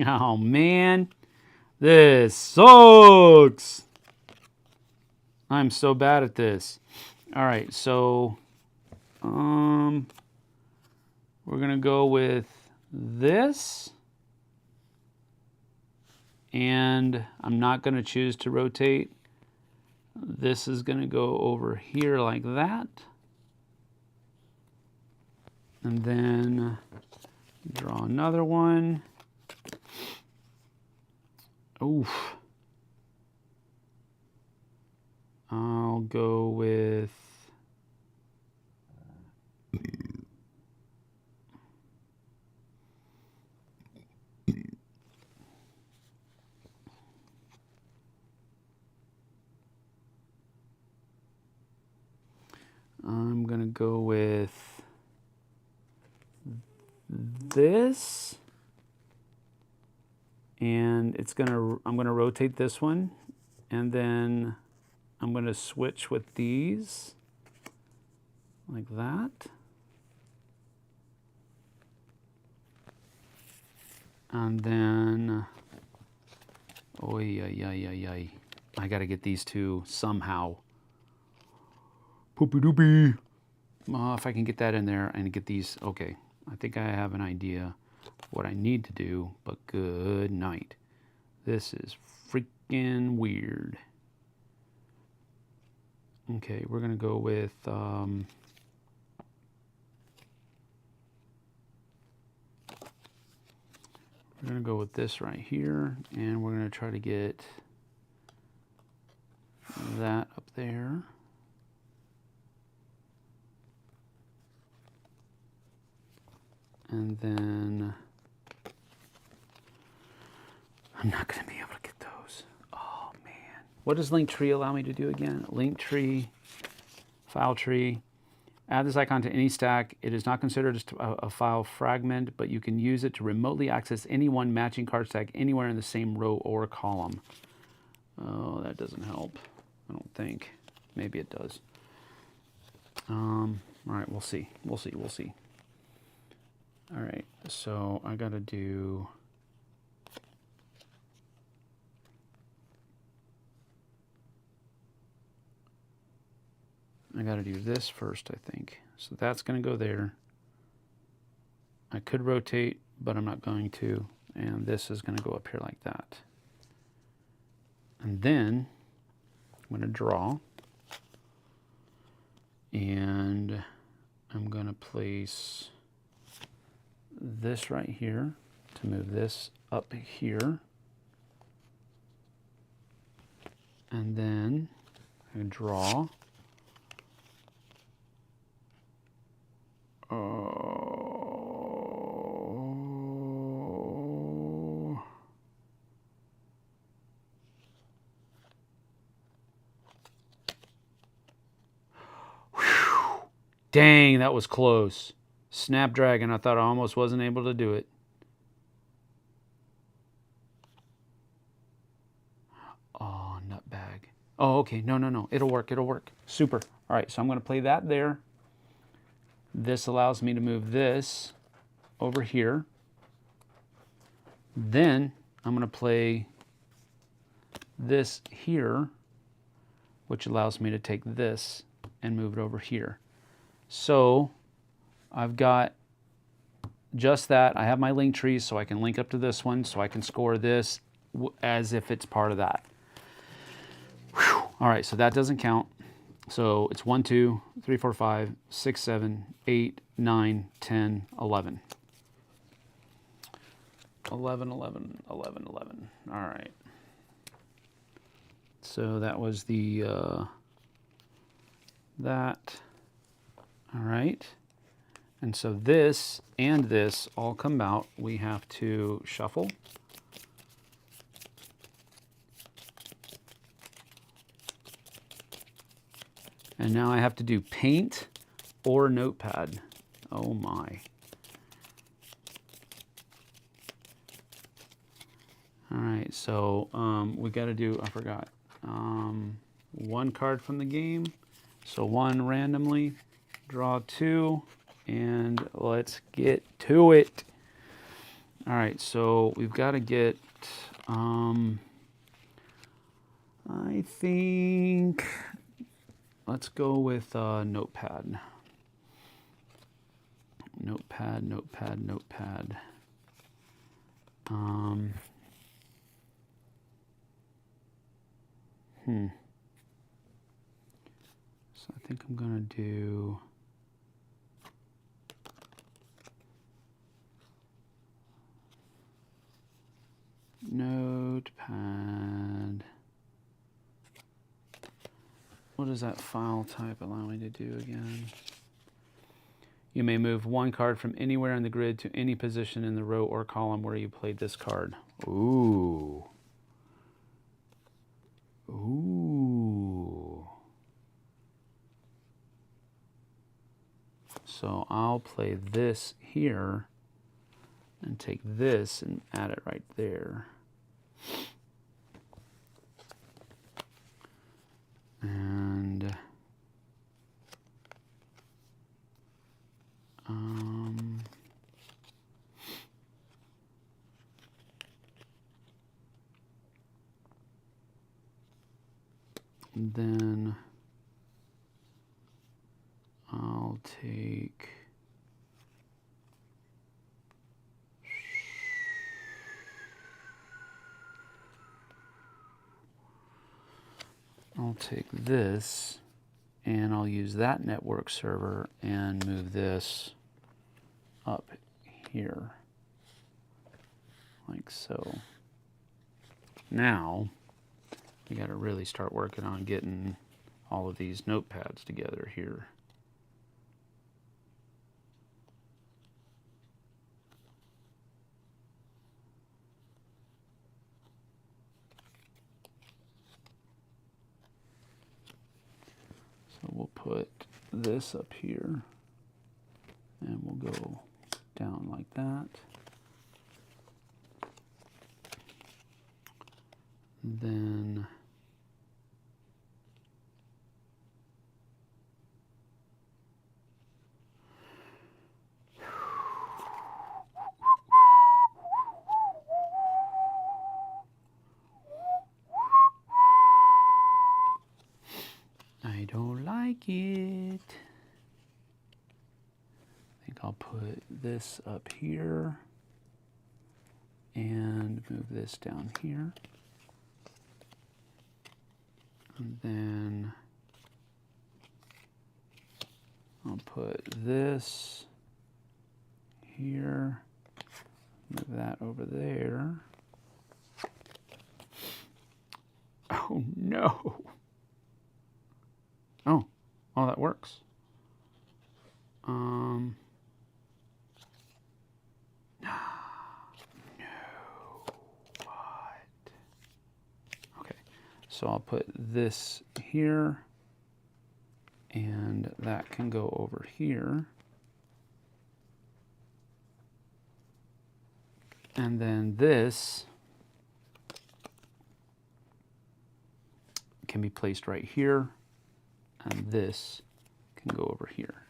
oh man, this sucks. I'm so bad at this. All right, so we're gonna go with this, and I'm not gonna choose to rotate. This is gonna go over here like that, and then draw another one. Oof. I'll go with I'm gonna go with this, and I'm gonna rotate this one, and then I'm gonna switch with these, like that. And then, I got to get these two somehow. Poopy doopy. If I can get that in there and get these, okay. I think I have an idea what I need to do, but good night. This is freaking weird. Okay, we're gonna go with, we're gonna go with this right here, and we're gonna try to get that up there. And then I'm not going to be able to get those. Oh, man. What does Linktree allow me to do again? Linktree, file tree. Add this icon to any stack. It is not considered a file fragment, but you can use it to remotely access any one matching card stack anywhere in the same row or column. Oh, that doesn't help. I don't think. Maybe it does. All right, we'll see. We'll see. We'll see. All right, so I got to do... I got to do this first, I think. So that's going to go there. I could rotate, but I'm not going to. And this is going to go up here like that. And then I'm going to draw. And I'm going to place this right here to move this up here. And then I draw. Dang, that was close. Snapdragon, I thought I almost wasn't able to do it. Oh, nutbag. Oh, okay. No. It'll work. It'll work. Super. All right, so I'm going to play that there. This allows me to move this over here. Then I'm going to play this here, which allows me to take this and move it over here. So I've got just that. I have my link trees, so I can link up to this one, so I can score this as if it's part of that. Whew. All right, so that doesn't count. So it's 1, 2, 3, 4, 5, 6, 7, 8, 9, 10, 11. 11. All right. So that was the, that. All right. And so this and this all come out. We have to shuffle. And now I have to do paint or notepad. Oh my. All right, so we got to do, I forgot, one card from the game. So one randomly, draw two, and let's get to it. All right, so we've got to get, I think, let's go with notepad. Notepad. So I think I'm gonna do notepad. What does that file type allow me to do again? You may move one card from anywhere in the grid to any position in the row or column where you played this card. Ooh. Ooh. So I'll play this here and take this and add it right there. And And then I'll take this, and I'll use that network server and move this up here, like so. Now, we got to really start working on getting all of these notepads together here. So we'll put this up here, and we'll go down like that. And then I don't like it. I think I'll put this up here and move this down here. And then I'll put this here, move that over there. Oh no! Oh, that works. No. What? Okay, so I'll put this here, and that can go over here. And then this can be placed right here, and this can go over here.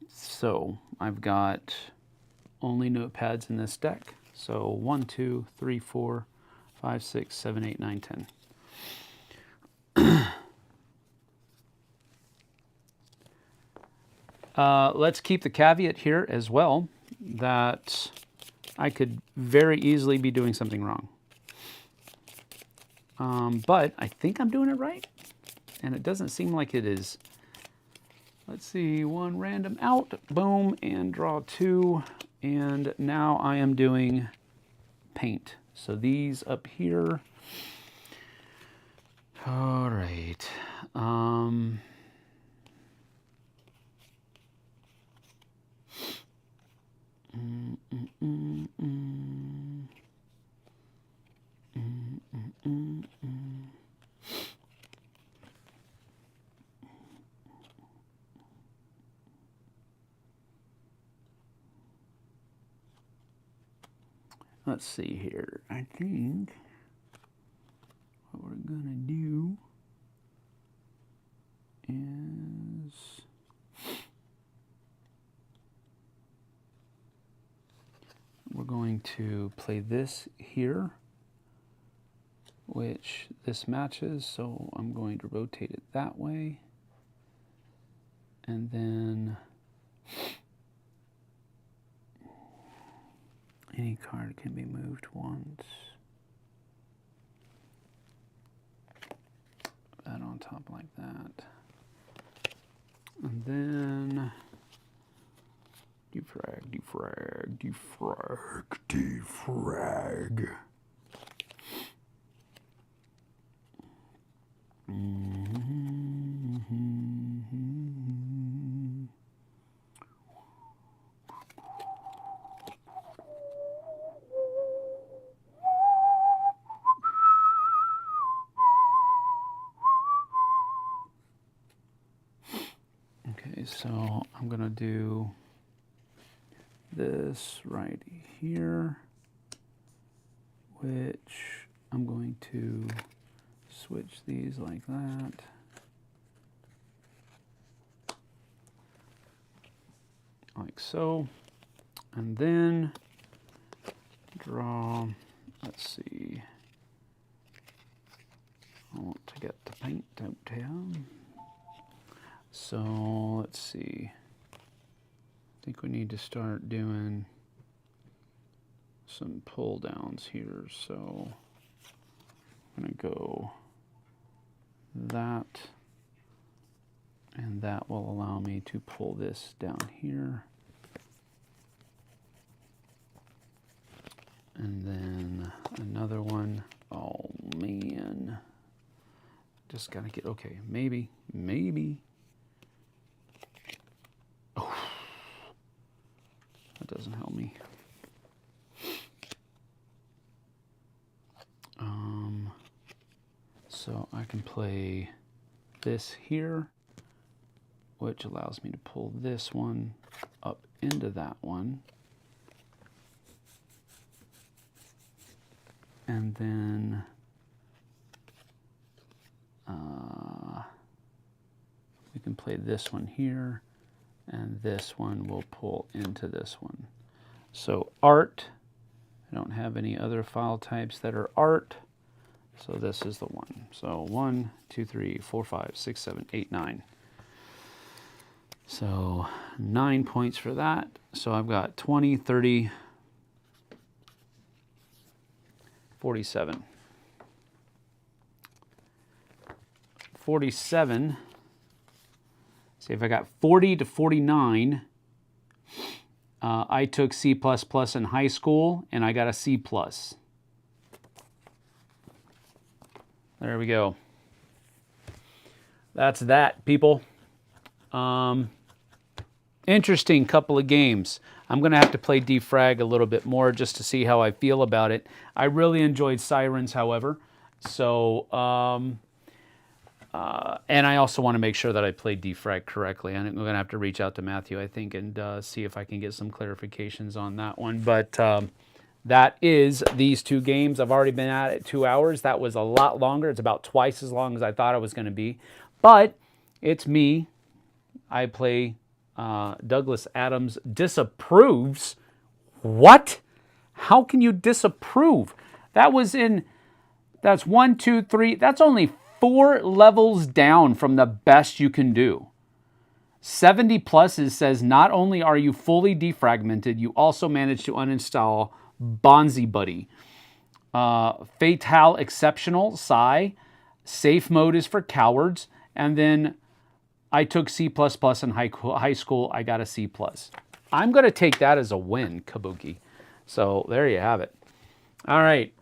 So I've got only notepads in this deck. So 1, 2, 3, 4, 5, 6, 7, 8, 9, 10. Let's keep the caveat here as well that I could very easily be doing something wrong. But I think I'm doing it right, and it doesn't seem like it is. Let's see, 1 random out, boom, and draw 2, and now I am doing paint. So these up here. All right. Let's see here. I think what we're gonna do is we're going to play this here, which this matches, so I'm going to rotate it that way. And then any card can be moved once. Put that on top like that. And then defrag, defrag, defrag, defrag. Okay, so I'm gonna do this right here, which I'm going to switch these like that. Like so. And then draw, let's see, I want to get the paint out here. So let's see. I think we need to start doing some pull downs here. So I'm going to go that, and that will allow me to pull this down here. And then another one. Oh man. Just gotta get, okay, maybe. Oh, that doesn't help me. So I can play this here, which allows me to pull this one up into that one. And then we can play this one here, and this one will pull into this one. So art, I don't have any other file types that are art, so this is the one. So 1, 2, 3, 4, 5, 6, 7, 8, 9. So 9 points for that. So I've got 20, 30, 47. 47. See, if I got 40 to 49, I took C++ in high school, and I got a C+. There we go. That's that, people. Interesting couple of games. I'm going to have to play Defrag a little bit more just to see how I feel about it. I really enjoyed Sirens, however. So, and I also want to make sure that I played Defrag correctly. I'm going to have to reach out to Matthew, I think, and see if I can get some clarifications on that one. But that is these two games. I've already been at it 2 hours. That was a lot longer. It's about twice as long as I thought it was going to be. But it's me. I play Douglas Adams disapproves. What? How can you disapprove? That was in, that's 1, 2, 3. That's only 4 levels down from the best you can do. 70 pluses says not only are you fully defragmented, you also managed to uninstall Bonzi Buddy. Fatal Exceptional, Psy. Safe mode is for cowards. And then I took C++ in high school. I got a C+. I'm going to take that as a win, Kabuki. So there you have it. All right.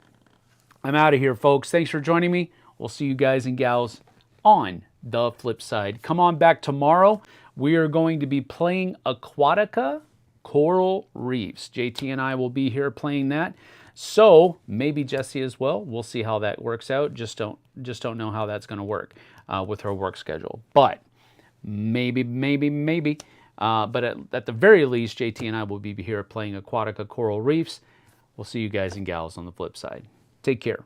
I'm out of here, folks. Thanks for joining me. We'll see you guys and gals on the flip side. Come on back tomorrow. We are going to be playing Aquatica Coral Reefs. JT and I will be here playing that. So maybe Jessie as well. We'll see how that works out. Just don't know how that's going to work with her work schedule. But maybe. But at the very least, JT and I will be here playing Aquatica Coral Reefs. We'll see you guys and gals on the flip side. Take care.